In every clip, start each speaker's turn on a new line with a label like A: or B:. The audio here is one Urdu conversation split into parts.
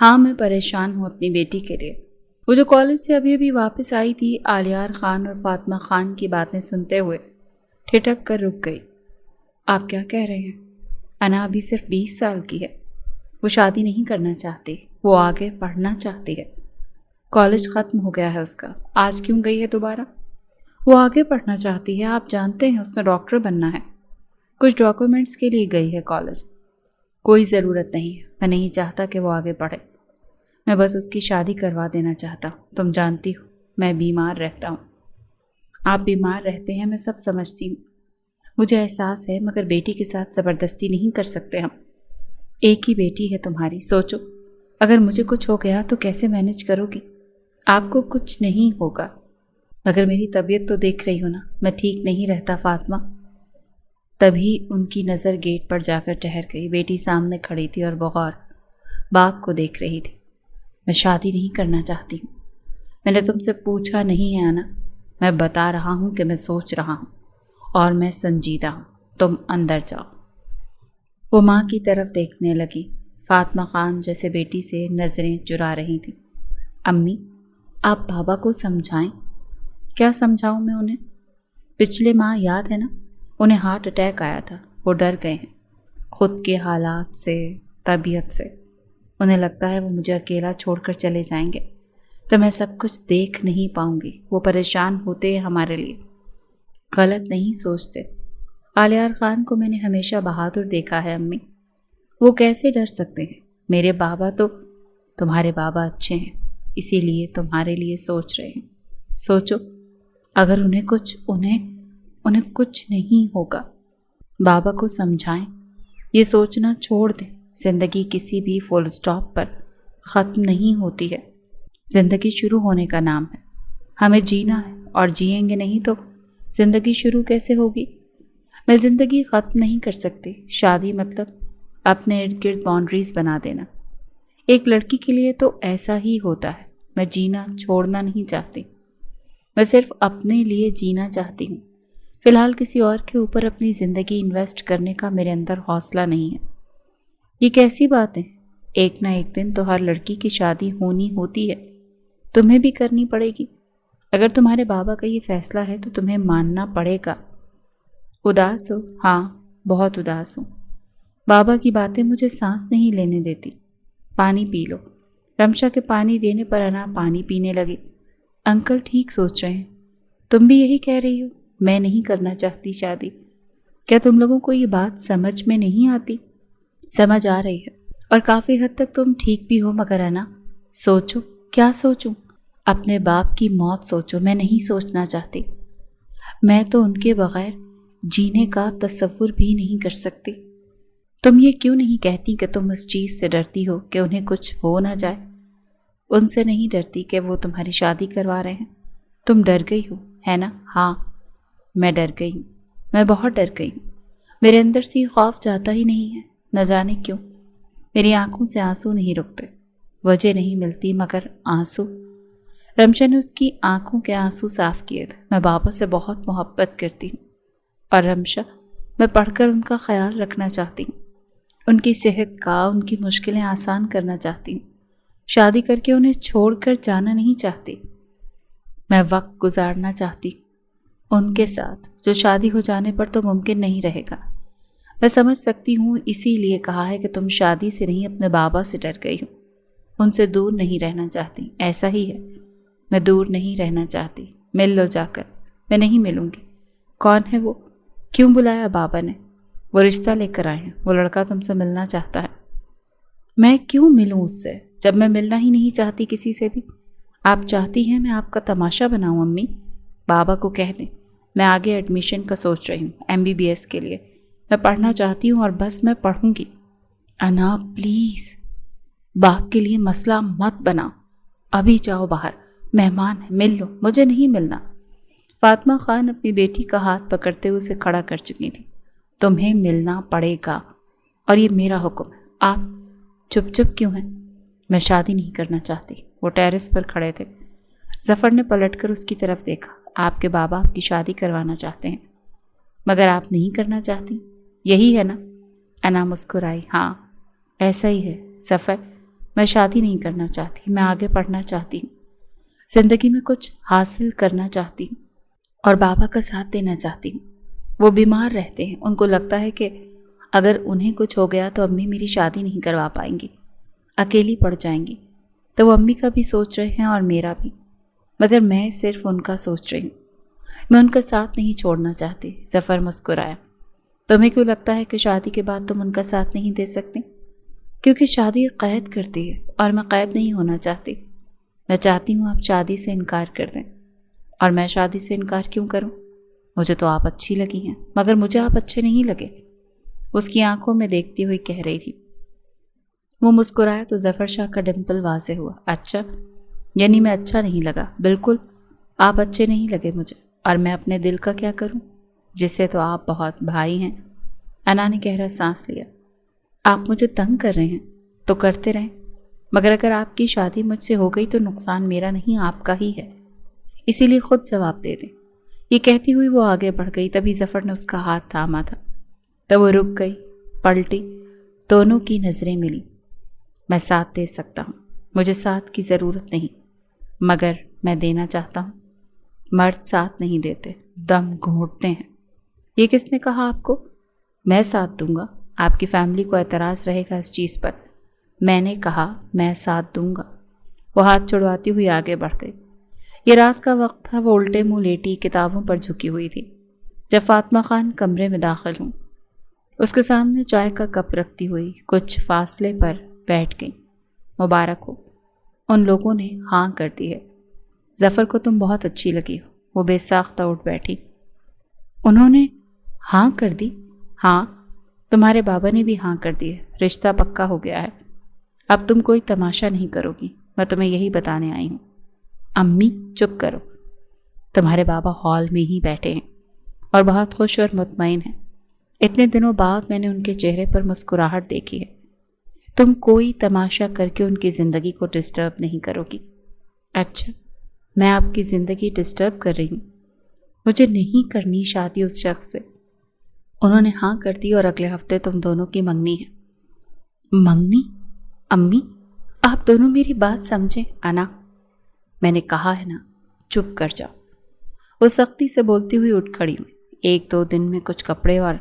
A: ہاں میں پریشان ہوں اپنی بیٹی کے لیے۔ وہ جو کالج سے ابھی ابھی واپس آئی تھی، عالیار خان اور فاطمہ خان کی باتیں سنتے ہوئے ٹھٹک کر رک گئی۔ آپ کیا کہہ رہے ہیں؟ انا ابھی صرف 20 سال کی ہے۔ وہ شادی نہیں کرنا چاہتی، وہ آگے پڑھنا چاہتی ہے۔ کالج ختم ہو گیا ہے اس کا، آج کیوں گئی ہے دوبارہ؟ وہ آگے پڑھنا چاہتی ہے، آپ جانتے ہیں اس نے ڈاکٹر بننا ہے۔ کچھ ڈاکومنٹس کے لیے گئی ہے کالج۔ کوئی ضرورت نہیں ہے، میں نہیں چاہتا کہ وہ آگے پڑھے۔ میں بس اس کی شادی کروا دینا چاہتا ہوں۔ تم جانتی ہو میں بیمار رہتا ہوں۔ آپ بیمار رہتے ہیں، میں سب سمجھتی ہوں، مجھے احساس ہے، مگر بیٹی کے ساتھ زبردستی نہیں کر سکتے ہم۔ ایک ہی بیٹی ہے تمہاری، سوچو اگر مجھے کچھ ہو گیا تو کیسے مینج کرو گی؟ آپ کو کچھ نہیں ہوگا، مگر میری طبیعت تو دیکھ رہی ہو نا، میں ٹھیک نہیں رہتا فاطمہ۔ تبھی ان کی نظر گیٹ پر جا کر ٹھہر گئی۔ بیٹی سامنے کھڑی تھی اور بغور باپ کو دیکھ رہی تھی۔ میں شادی نہیں کرنا چاہتی ہوں۔ میں نے تم سے پوچھا نہیں ہے انا، میں بتا رہا ہوں کہ میں سوچ رہا ہوں اور میں سنجیدہ ہوں۔ تم اندر جاؤ۔ وہ ماں کی طرف دیکھنے لگی۔ فاطمہ خان جیسے بیٹی سے نظریں چرا رہی تھیں۔ امی آپ بابا کو سمجھائیں۔ کیا سمجھاؤں میں انہیں؟ پچھلے ماہ یاد ہے نا، انہیں ہارٹ اٹیک آیا تھا، وہ ڈر گئے ہیں خود کے حالات سے، طبیعت سے۔ انہیں لگتا ہے وہ مجھے اکیلا چھوڑ کر چلے جائیں گے تو میں سب کچھ دیکھ نہیں پاؤں گی۔ وہ پریشان ہوتے ہیں ہمارے لیے، غلط نہیں سوچتے۔ عالیار خان کو میں نے ہمیشہ بہادر دیکھا ہے امی، وہ کیسے ڈر سکتے ہیں؟ میرے بابا تو، تمہارے بابا اچھے ہیں، اسی لیے تمہارے لیے سوچ رہے ہیں۔ سوچو اگر انہیں کچھ نہیں ہوگا۔ بابا کو سمجھائیں، یہ سوچنا چھوڑ دیں۔ زندگی کسی بھی فل سٹاپ پر ختم نہیں ہوتی ہے، زندگی شروع ہونے کا نام ہے۔ ہمیں جینا ہے اور جئیں گے نہیں تو زندگی شروع کیسے ہوگی؟ میں زندگی ختم نہیں کر سکتی۔ شادی مطلب اپنے ارد گرد باؤنڈریز بنا دینا۔ ایک لڑکی کے لیے تو ایسا ہی ہوتا ہے۔ میں جینا چھوڑنا نہیں چاہتی، میں صرف اپنے لیے جینا چاہتی ہوں۔ فی الحال کسی اور کے اوپر اپنی زندگی انویسٹ کرنے کا میرے اندر حوصلہ نہیں ہے۔ یہ کیسی بات ہے؟ ایک نہ ایک دن تو ہر لڑکی کی شادی ہونی ہوتی ہے، تمہیں بھی کرنی پڑے گی۔ اگر تمہارے بابا کا یہ فیصلہ ہے تو تمہیں ماننا پڑے گا۔ اداس ہو؟ ہاں بہت اداس ہوں۔ بابا کی باتیں مجھے سانس نہیں لینے دیتی۔ پانی پی لو۔ رمشا کے پانی دینے پر انا پانی پینے لگی۔ انکل ٹھیک سوچ رہے ہیں، تم بھی یہی کہہ رہی ہو؟ میں نہیں کرنا چاہتی شادی۔ کیا تم لوگوں کو یہ بات سمجھ میں نہیں آتی؟ سمجھ آ رہی ہے اور کافی حد تک تم ٹھیک بھی ہو، مگر انا سوچو۔ کیا سوچوں؟ اپنے باپ کی موت سوچو۔ میں نہیں سوچنا چاہتی، میں تو ان کے بغیر جینے کا تصور بھی نہیں کر سکتی۔ تم یہ کیوں نہیں کہتی کہ تم اس چیز سے ڈرتی ہو کہ انہیں کچھ ہو نہ جائے؟ ان سے نہیں ڈرتی کہ وہ تمہاری شادی کروا رہے ہیں؟ تم ڈر گئی ہو ہے نا؟ ہاں میں ڈر گئی ہوں، میں بہت ڈر گئی ہوں۔ میرے اندر سے خوف جاتا ہی نہیں ہے، نہ جانے کیوں۔ میری آنکھوں سے آنسو نہیں رکتے، وجہ نہیں ملتی مگر آنسو۔ رمشا نے اس کی آنکھوں کے آنسو صاف کیے تھے۔ میں بابا سے بہت محبت کرتی ہوں اور رمشا، میں پڑھ کر ان کا خیال رکھنا چاہتی ہوں، ان کی صحت کا، ان کی مشکلیں آسان کرنا چاہتی ہوں۔ شادی کر کے انہیں چھوڑ کر جانا نہیں چاہتی۔ میں وقت گزارنا چاہتی ان کے ساتھ، جو شادی ہو جانے پر تو ممکن نہیں رہے گا۔ میں سمجھ سکتی ہوں، اسی لیے کہا ہے کہ تم شادی سے نہیں اپنے بابا سے ڈر گئی ہو، ان سے دور نہیں رہنا چاہتی۔ ایسا ہی ہے، میں دور نہیں رہنا چاہتی۔ مل لو جا کر۔ میں نہیں ملوں گی۔ کون ہے وہ؟ کیوں بلایا بابا نے؟ وہ رشتہ لے کر آئے ہیں، وہ لڑکا تم سے ملنا چاہتا ہے۔ میں کیوں ملوں اس سے جب میں ملنا ہی نہیں چاہتی کسی سے بھی؟ آپ چاہتی ہیں میں آپ کا تماشا بناؤں امی؟ بابا کو کہہ دیں میں آگے ایڈمیشن کا سوچ رہی ہوں، MBBS کے لیے۔ میں پڑھنا چاہتی ہوں اور بس میں پڑھوں گی۔ انا پلیز، باپ کے لیے مسئلہ مت بناؤ۔ ابھی جاؤ باہر، مہمان ہے، مل لو۔ مجھے نہیں ملنا۔ فاطمہ خان اپنی بیٹی کا ہاتھ پکڑتے ہوئے اسے کھڑا کر چکی تھی۔ تمہیں ملنا پڑے گا اور یہ میرا حکم ہے۔ آپ چپ چپ کیوں ہیں؟ میں شادی نہیں کرنا چاہتی۔ وہ ٹیرس پر کھڑے تھے۔ ظفر نے پلٹ کر اس کی طرف دیکھا۔ آپ کے بابا آپ کی شادی کروانا چاہتے ہیں، مگر آپ نہیں کرنا چاہتی، یہی ہے نا؟ انا مسکرائی۔ ہاں ایسا ہی ہے ظفر، میں شادی نہیں کرنا چاہتی، میں آگے پڑھنا چاہتی ہوں، زندگی میں کچھ حاصل کرنا چاہتی ہوں اور بابا کا ساتھ دینا چاہتی ہوں۔ وہ بیمار رہتے ہیں، ان کو لگتا ہے کہ اگر انہیں کچھ ہو گیا تو امی میری شادی نہیں کروا پائیں گی، اکیلی پڑ جائیں گی، تو وہ امی کا بھی سوچ رہے ہیں اور میرا بھی، مگر میں صرف ان کا سوچ رہی ہوں۔ میں ان کا ساتھ نہیں چھوڑنا چاہتی۔ ظفر مسکرایا۔ تمہیں کیوں لگتا ہے کہ شادی کے بعد تم ان کا ساتھ نہیں دے سکتے؟ کیونکہ شادی قید کرتی ہے اور میں قید نہیں ہونا چاہتی۔ میں چاہتی ہوں آپ شادی سے انکار کر دیں۔ اور میں شادی سے انکار کیوں کروں؟ مجھے تو آپ اچھی لگی ہیں، مگر مجھے آپ اچھے نہیں لگے، اس کی آنکھوں میں دیکھتی ہوئی کہہ رہی تھی۔ وہ مسکرایا تو ظفر شاہ کا ڈمپل واضح ہوا۔ اچھا، یعنی میں اچھا نہیں لگا؟ بالکل، آپ اچھے نہیں لگے مجھے، اور میں اپنے دل کا کیا کروں، جس سے تو آپ بہت بھائی ہیں۔ انا نے گہرا سانس لیا۔ آپ مجھے تنگ کر رہے ہیں تو کرتے رہیں، مگر اگر آپ کی شادی مجھ سے ہو گئی تو نقصان میرا نہیں آپ کا ہی ہے، اسی لیے خود جواب دے دیں۔ یہ کہتی ہوئی وہ آگے بڑھ گئی، تبھی ظفر نے اس کا ہاتھ تھاما تھا۔ تب وہ رک گئی، پلٹی، دونوں کی نظریں ملی۔ میں ساتھ دے سکتا ہوں، مجھے ساتھ کی ضرورت نہیں، مگر میں دینا چاہتا ہوں۔ مرد ساتھ نہیں دیتے، دم گھونٹتے ہیں۔ یہ کس نے کہا آپ کو؟ میں ساتھ دوں گا، آپ کی فیملی کو اعتراض رہے گا اس چیز پر۔ میں نے کہا میں ساتھ دوں گا۔ وہ ہاتھ چھڑواتی ہوئی آگے بڑھ گئی۔ یہ رات کا وقت تھا، وہ الٹے منہ لیٹی کتابوں پر جھکی ہوئی تھی جب فاطمہ خان کمرے میں داخل ہوں۔ اس کے سامنے چائے کا کپ رکھتی ہوئی کچھ فاصلے پر بیٹھ گئی۔ مبارک ہو، ان لوگوں نے ہاں کر دی ہے۔ ظفر کو تم بہت اچھی لگی ہو۔ وہ بے ساختہ اٹھ بیٹھی۔ انہوں نے ہاں کر دی؟ ہاں، تمہارے بابا نے بھی ہاں کر دی ہے، رشتہ پکا ہو گیا ہے۔ اب تم کوئی تماشا نہیں کرو گی، میں تمہیں یہی بتانے آئی ہوں۔ امی چپ کرو، تمہارے بابا ہال میں ہی بیٹھے ہیں اور بہت خوش اور مطمئن ہیں۔ اتنے دنوں بعد میں نے ان کے چہرے پر مسکراہٹ دیکھی ہے۔ تم کوئی تماشا کر کے ان کی زندگی کو ڈسٹرب نہیں کرو گی۔ اچھا، میں آپ کی زندگی ڈسٹرب کر رہی ہوں؟ مجھے نہیں کرنی شادی اس شخص سے۔ انہوں نے ہاں کر دی اور اگلے ہفتے تم دونوں کی منگنی ہے۔ منگنی؟ امی، آپ دونوں میری بات سمجھیں۔ انا، میں نے کہا ہے نا، چپ کر جاؤ۔ وہ سختی سے بولتی ہوئی اٹھ کھڑی ہوئی۔ 1-2 دن میں کچھ کپڑے اور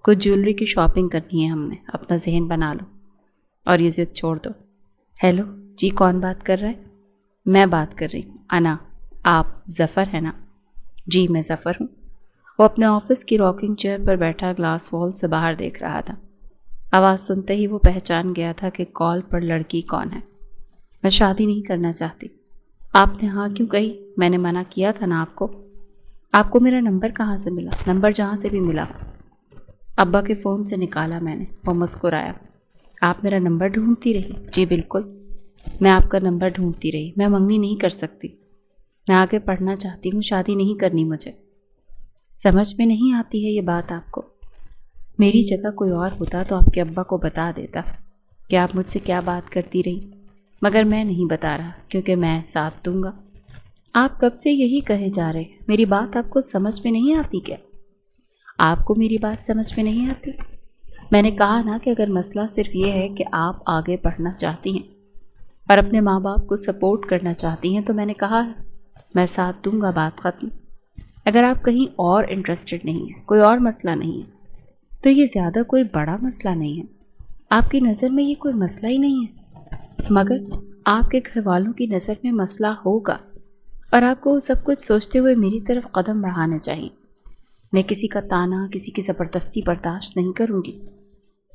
A: کچھ جیولری کی شاپنگ کرنی ہے ہم نے، اپنا ذہن بنا لو اور یہ ضد چھوڑ دو۔ ہیلو جی، کون بات کر رہا ہے؟ میں بات کر رہی ہوں۔ انا، آپ ظفر ہے نا؟ جی میں ظفر ہوں۔ وہ اپنے آفس کی راکنگ چیئر پر بیٹھا گلاس وال سے باہر دیکھ رہا تھا۔ آواز سنتے ہی وہ پہچان گیا تھا کہ کال پر لڑکی کون ہے۔ میں شادی نہیں کرنا چاہتی۔ آپ نے ہاں کیوں کہی؟ میں نے منع کیا تھا نا آپ کو۔ آپ کو میرا نمبر کہاں سے ملا؟ نمبر جہاں سے بھی ملا، ابا کے فون سے نکالا میں نے۔ وہ مسکرایا۔ آپ میرا نمبر ڈھونڈتی رہی؟ جی بالکل، میں آپ کا نمبر ڈھونڈتی رہی۔ میں منگنی نہیں کر سکتی، میں آگے پڑھنا چاہتی ہوں، شادی نہیں کرنی مجھے۔ سمجھ میں نہیں آتی ہے یہ بات آپ کو؟ میری جگہ کوئی اور ہوتا تو آپ کے ابا کو بتا دیتا کہ آپ مجھ سے کیا بات کرتی رہی، مگر میں نہیں بتا رہا کیونکہ میں ساتھ دوں گا۔ آپ کب سے یہی کہے جا رہے ہیں؟ میری بات آپ کو سمجھ میں نہیں آتی کیا؟ آپ کو میری بات سمجھ میں نہیں آتی؟ میں نے کہا نا کہ اگر مسئلہ صرف یہ ہے کہ آپ آگے پڑھنا چاہتی ہیں اور اپنے ماں باپ کو سپورٹ کرنا چاہتی ہیں تو میں نے کہا میں ساتھ دوں گا، بات ختم۔ اگر آپ کہیں اور انٹرسٹڈ نہیں ہیں، کوئی اور مسئلہ نہیں ہے، تو یہ زیادہ کوئی بڑا مسئلہ نہیں ہے۔ آپ کی نظر میں یہ کوئی مسئلہ ہی نہیں ہے، مگر آپ کے گھر والوں کی نظر میں مسئلہ ہوگا، اور آپ کو سب کچھ سوچتے ہوئے میری طرف قدم بڑھانے چاہیے۔ میں کسی کا تانا، کسی کی زبردستی برداشت نہیں کروں گی۔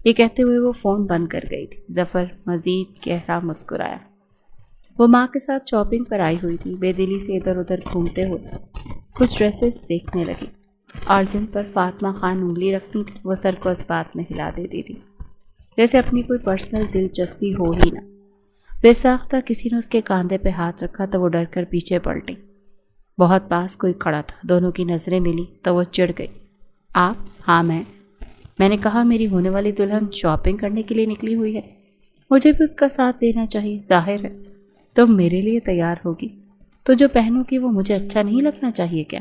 A: یہ کہتے ہوئے وہ فون بند کر گئی تھی۔ ظفر مزید گہرا مسکرایا۔ وہ ماں کے ساتھ شاپنگ پر آئی ہوئی تھی، بے دلی سے ادھر ادھر گھومتے ہوئے کچھ ڈریسز دیکھنے لگی، اور جن پر فاطمہ خان انگلی رکھتی تھی وہ سر کو اس بات میں ہلا دیتی تھی جیسے اپنی کوئی پرسنل دلچسپی ہو ہی نہ۔ بے ساختہ کسی نے اس کے کاندھے پہ ہاتھ رکھا تو وہ ڈر کر پیچھے پلٹی۔ بہت پاس کوئی کھڑا تھا، دونوں کی نظریں ملی تو وہ چڑ گئی۔ آپ؟ ہاں میں نے کہا میری ہونے والی دلہن شاپنگ کرنے کے لیے نکلی ہوئی ہے، مجھے بھی اس کا ساتھ دینا چاہیے۔ ظاہر ہے تم میرے لیے تیار ہوگی تو جو پہنو گی وہ مجھے اچھا نہیں لگنا چاہیے کیا؟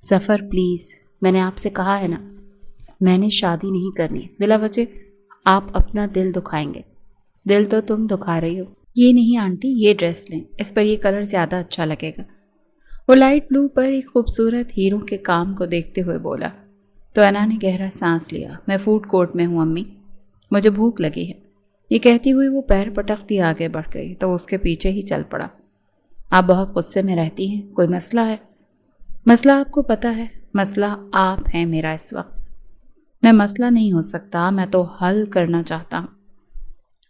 A: ظفر پلیز، میں نے آپ سے کہا ہے نا، میں نے شادی نہیں کرنی، بلا وجہ آپ اپنا دل دکھائیں گے۔ دل تو تم دکھا رہی ہو۔ یہ نہیں آنٹی، یہ ڈریس لیں، اس پر یہ کلر زیادہ اچھا لگے گا۔ وہ لائٹ بلو پر ایک خوبصورت ہیرو کے کام کو دیکھتے ہوئے بولا تو انا نے گہرا سانس لیا۔ میں فوڈ کورٹ میں ہوں امی، مجھے بھوک لگی ہے۔ یہ کہتی ہوئی وہ پیر پٹکتی آگے بڑھ گئی تو اس کے پیچھے ہی چل پڑا۔ آپ بہت غصے میں رہتی ہیں، کوئی مسئلہ ہے؟ مسئلہ آپ کو پتہ ہے، مسئلہ آپ ہیں میرا اس وقت۔ میں مسئلہ نہیں ہو سکتا، میں تو حل کرنا چاہتا ہوں۔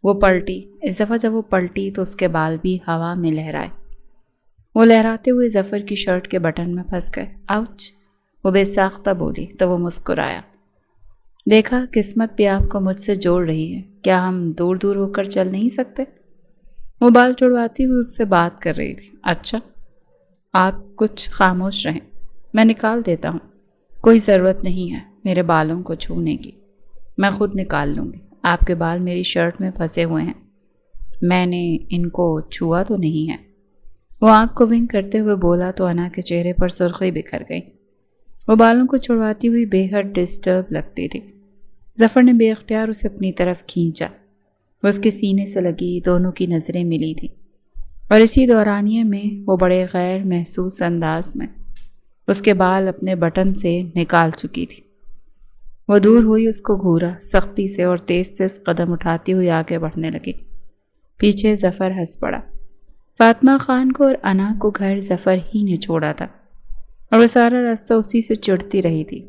A: وہ پلٹی۔ اس دفعہ جب وہ پلٹی تو اس کے بال بھی ہوا میں لہرائے۔ وہ لہراتے ہوئے ظفر کی شرٹ کے بٹن میں پھنس گئے۔ آؤچ! وہ بے ساختہ بولی تو وہ مسکرایا۔ دیکھا، قسمت بھی آپ کو مجھ سے جوڑ رہی ہے، کیا ہم دور دور ہو کر چل نہیں سکتے؟ وہ بال چھڑواتی ہوئی اس سے بات کر رہی تھی۔ اچھا، آپ کچھ خاموش رہیں، میں نکال دیتا ہوں۔ کوئی ضرورت نہیں ہے میرے بالوں کو چھونے کی، میں خود نکال لوں گی۔ آپ کے بال میری شرٹ میں پھنسے ہوئے ہیں، میں نے ان کو چھوا تو نہیں ہے۔ وہ آنکھ کو ونک کرتے ہوئے بولا تو انا کے چہرے پر سرخی بکھر گئی۔ وہ بالوں کو چھڑواتی ہوئی بے حد ڈسٹرب لگتی تھی۔ ظفر نے بے اختیار اسے اپنی طرف کھینچا۔ وہ اس کے سینے سے لگی، دونوں کی نظریں ملی تھیں، اور اسی دورانیے میں وہ بڑے غیر محسوس انداز میں اس کے بال اپنے بٹن سے نکال چکی تھی۔ وہ دور ہوئی، اس کو گھورا سختی سے اور تیز تیز قدم اٹھاتی ہوئی آگے بڑھنے لگی۔ پیچھے ظفر ہنس پڑا۔ فاطمہ خان کو اور انا کو گھر ظفر ہی نے چھوڑا تھا، اور وہ سارا راستہ اسی سے چڑھتی رہی تھی۔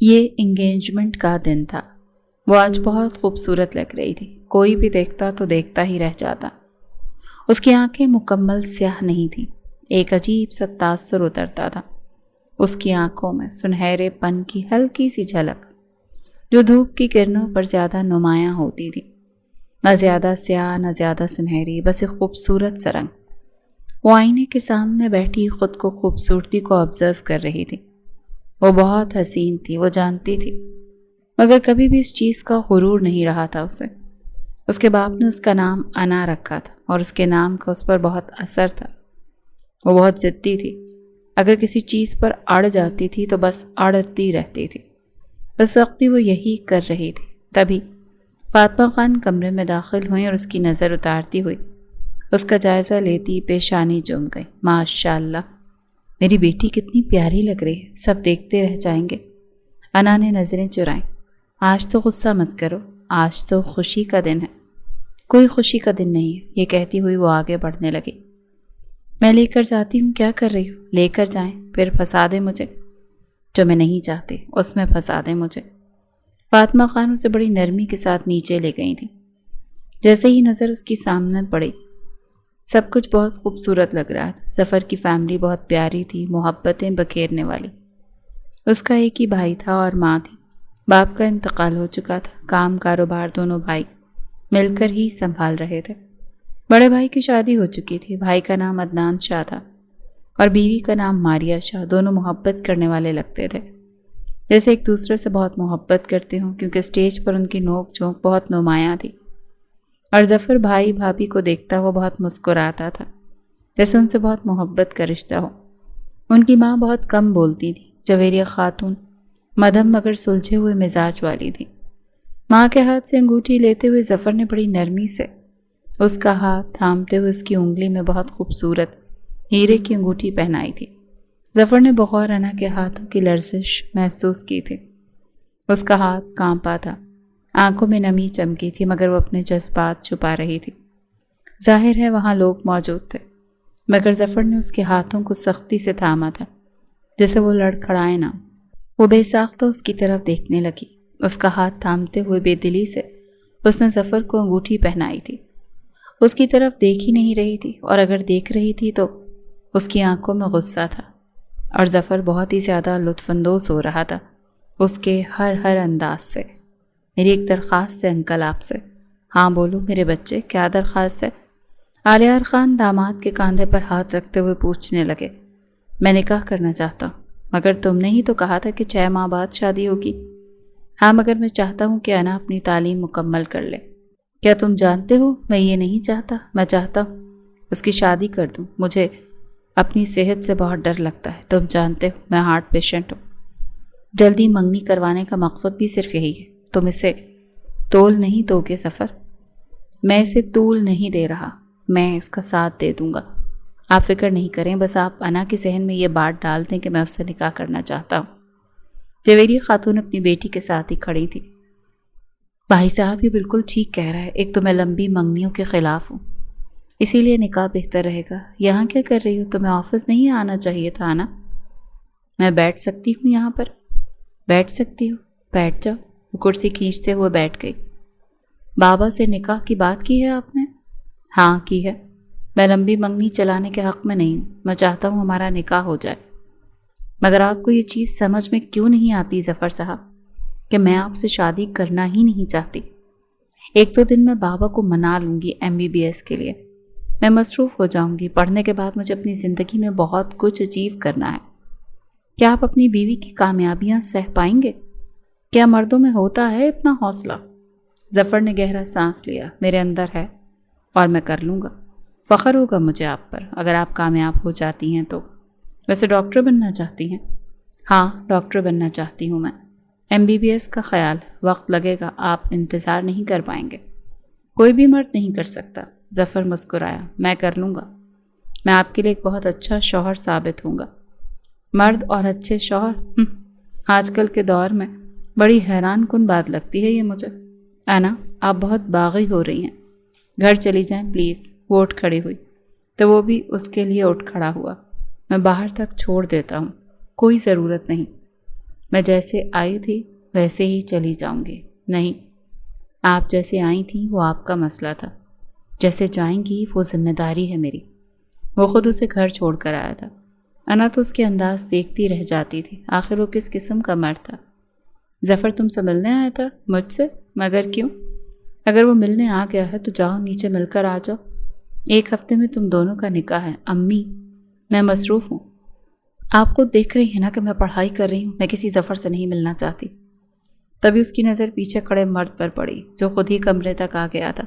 A: یہ انگیجمنٹ کا دن تھا۔ وہ آج بہت خوبصورت لگ رہی تھی، کوئی بھی دیکھتا تو دیکھتا ہی رہ جاتا۔ اس کی آنکھیں مکمل سیاہ نہیں تھیں، ایک عجیب سا تاثر اترتا تھا اس کی آنکھوں میں، سنہرے پن کی ہلکی سی جھلک جو دھوپ کی کرنوں پر زیادہ نمایاں ہوتی تھی، نہ زیادہ سیاہ نہ زیادہ سنہری، بس ایک خوبصورت سا رنگ۔ وہ آئینے کے سامنے بیٹھی خود کو خوبصورتی کو آبزرو کر رہی تھی۔ وہ بہت حسین تھی، وہ جانتی تھی، مگر کبھی بھی اس چیز کا غرور نہیں رہا تھا اسے۔ اس کے باپ نے اس کا نام انا رکھا تھا، اور اس کے نام کا اس پر بہت اثر تھا۔ وہ بہت ضدی تھی، اگر کسی چیز پر اڑ جاتی تھی تو بس اڑتی رہتی تھی۔ اس وقت بھی وہ یہی کر رہی تھی۔ تبھی فاطمہ خان کمرے میں داخل ہوئیں اور اس کی نظر اتارتی ہوئی اس کا جائزہ لیتی پیشانی چوم گئی۔ ماشاء اللہ، میری بیٹی کتنی پیاری لگ رہی ہے، سب دیکھتے رہ جائیں گے۔ انا نے نظریں چرائیں۔ آج تو غصہ مت کرو، آج تو خوشی کا دن ہے۔ کوئی خوشی کا دن نہیں ہے، یہ کہتی ہوئی وہ آگے بڑھنے لگی۔ میں لے کر جاتی ہوں، کیا کر رہی ہوں؟ لے کر جائیں، پھر پھنسا دیں مجھے، جو میں نہیں چاہتی اس میں پھنسا دیں مجھے۔ فاطمہ خان اسے بڑی نرمی کے ساتھ نیچے لے گئی تھی۔ جیسے ہی نظر اس کی سامنے پڑی، سب کچھ بہت خوبصورت لگ رہا تھا۔ ظفر کی فیملی بہت پیاری تھی، محبتیں بکھیرنے والی۔ اس کا ایک ہی بھائی تھا اور ماں تھی۔ باپ کا انتقال ہو چکا تھا، کام کاروبار دونوں بھائی مل کر ہی سنبھال رہے تھے۔ بڑے بھائی کی شادی ہو چکی تھی، بھائی کا نام عدنان شاہ تھا اور بیوی کا نام ماریہ شاہ۔ دونوں محبت کرنے والے لگتے تھے، جیسے ایک دوسرے سے بہت محبت کرتے ہوں، کیونکہ اسٹیج پر ان کی نوک جھونک بہت نمایاں تھی، اور ظفر بھائی بھابھی کو دیکھتا وہ بہت مسکراتا تھا، جیسے ان سے بہت محبت کا رشتہ ہو۔ ان کی ماں بہت کم بولتی تھی، جویریہ خاتون، مدھم مگر سلجھے ہوئے مزاج والی تھی۔ ماں کے ہاتھ سے انگوٹھی لیتے ہوئے ظفر نے بڑی نرمی سے اس کا ہاتھ تھامتے ہوئے اس کی انگلی میں بہت خوبصورت ہیرے کی انگوٹھی پہنائی تھی۔ ظفر نے بغور انا کے ہاتھوں کی لرزش محسوس کی تھی۔ اس کا ہاتھ کانپا تھا، آنکھوں میں نمی چمکی تھی، مگر وہ اپنے جذبات چھپا رہی تھی۔ ظاہر ہے وہاں لوگ موجود تھے، مگر ظفر نے اس کے ہاتھوں کو سختی سے تھاما تھا، جیسے وہ لڑکھڑائے نہ۔ وہ بے ساختہ اس کی طرف دیکھنے لگی۔ اس کا ہاتھ تھامتے ہوئے بے دلی سے اس نے ظفر کو انگوٹھی پہنائی تھی۔ اس کی طرف دیکھ ہی نہیں رہی تھی، اور اگر دیکھ رہی تھی تو اس کی آنکھوں میں غصہ تھا، اور ظفر بہت ہی زیادہ لطف اندوز ہو رہا تھا اس کے ہر انداز سے۔ میری ایک درخواست ہے انکل آپ سے۔ ہاں بولو میرے بچے، کیا درخواست ہے؟ آلیار خان داماد کے کاندھے پر ہاتھ رکھتے ہوئے پوچھنے لگے۔ میں نکاح کرنا چاہتا ہوں، مگر تم نے ہی تو کہا تھا کہ 6 ماہ بعد شادی ہوگی۔ ہاں، مگر میں چاہتا ہوں کہ انا اپنی تعلیم مکمل کر لے۔ کیا تم جانتے ہو میں یہ نہیں چاہتا، میں چاہتا ہوں اس کی شادی کر دوں۔ مجھے اپنی صحت سے بہت ڈر لگتا ہے، تم جانتے ہو میں ہارٹ پیشنٹ ہوں۔ جلدی منگنی کروانے کا مقصد بھی صرف یہی ہے۔ تم اسے تول نہیں دو گے ظفر؟ میں اسے طول نہیں دے رہا، میں اس کا ساتھ دے دوں گا۔ آپ فکر نہیں کریں، بس آپ انا کے ذہن میں یہ بات ڈال دیں کہ میں اس سے نکاح کرنا چاہتا ہوں۔ جویریہ خاتون اپنی بیٹی کے ساتھ ہی کھڑی تھی۔ بھائی صاحب یہ بالکل ٹھیک کہہ رہا ہے، ایک تو میں لمبی منگنیوں کے خلاف ہوں، اسی لیے نکاح بہتر رہے گا۔ یہاں کیا کر رہی ہو؟ تمہیں آفس نہیں آنا چاہیے تھا نا؟ میں بیٹھ سکتی ہوں یہاں پر؟ بیٹھ سکتی ہو، بیٹھ جاؤ۔ وہ کرسی کھینچتے ہوئے بیٹھ گئی۔ بابا سے نکاح کی بات کی ہے آپ نے؟ ہاں کی ہے۔ میں لمبی منگنی چلانے کے حق میں نہیں ہوں، میں چاہتا ہوں ہمارا نکاح ہو جائے۔ مگر آپ کو یہ چیز سمجھ میں کیوں نہیں آتی ظفر صاحب کہ میں آپ سے شادی کرنا ہی نہیں چاہتی؟ ایک دو دن میں بابا کو منا لوں گی MBBS کے لیے، میں مصروف ہو جاؤں گی۔ پڑھنے کے بعد مجھے اپنی زندگی میں بہت کچھ اچیو کرنا ہے۔ کیا آپ اپنی بیوی کی کامیابیاں سہ پائیں گے؟ کیا مردوں میں ہوتا ہے اتنا حوصلہ؟ ظفر نے گہرا سانس لیا۔ میرے اندر ہے اور میں کر لوں گا۔ فخر ہوگا مجھے آپ پر اگر آپ کامیاب ہو جاتی ہیں تو۔ ویسے ڈاکٹر بننا چاہتی ہیں؟ ہاں ڈاکٹر بننا چاہتی ہوں میں۔ MBBS کا خیال، وقت لگے گا، آپ انتظار نہیں کر پائیں گے۔ کوئی بھی مرد نہیں کر سکتا۔ ظفر مسکرایا۔ میں کر لوں گا، میں آپ کے لیے ایک بہت اچھا شوہر ثابت ہوں گا۔ مرد اور اچھے شوہر، آج کل کے دور میں بڑی حیران کن بات لگتی ہے یہ مجھے۔ انا آپ بہت باغی ہو رہی ہیں، گھر چلی جائیں پلیز۔ وہ اٹھ کھڑی ہوئی تو وہ بھی اس کے لیے اٹھ کھڑا ہوا۔ میں باہر تک چھوڑ دیتا ہوں، کوئی ضرورت نہیں۔ میں جیسے آئی تھی ویسے ہی چلی جاؤں گی۔ نہیں، آپ جیسے آئی تھیں وہ آپ کا مسئلہ تھا، جیسے جائیں گی وہ ذمہ داری ہے میری۔ وہ خود اسے گھر چھوڑ کر آیا تھا۔ انا تو اس کے انداز دیکھتی رہ جاتی تھی، آخر وہ کس قسم کا مرد تھا۔ ظفر تم سے ملنے آیا تھا مجھ سے؟ مگر کیوں؟ اگر وہ ملنے آ گیا ہے تو جاؤ نیچے مل کر آ جاؤ۔ ایک ہفتے میں تم دونوں کا نکاح ہے۔ امی میں مصروف ہوں، آپ کو دیکھ رہی ہیں نا کہ میں پڑھائی کر رہی ہوں، میں کسی ظفر سے نہیں ملنا چاہتی۔ تبھی اس کی نظر پیچھے کھڑے مرد پر پڑی جو خود ہی کمرے تک آ گیا تھا۔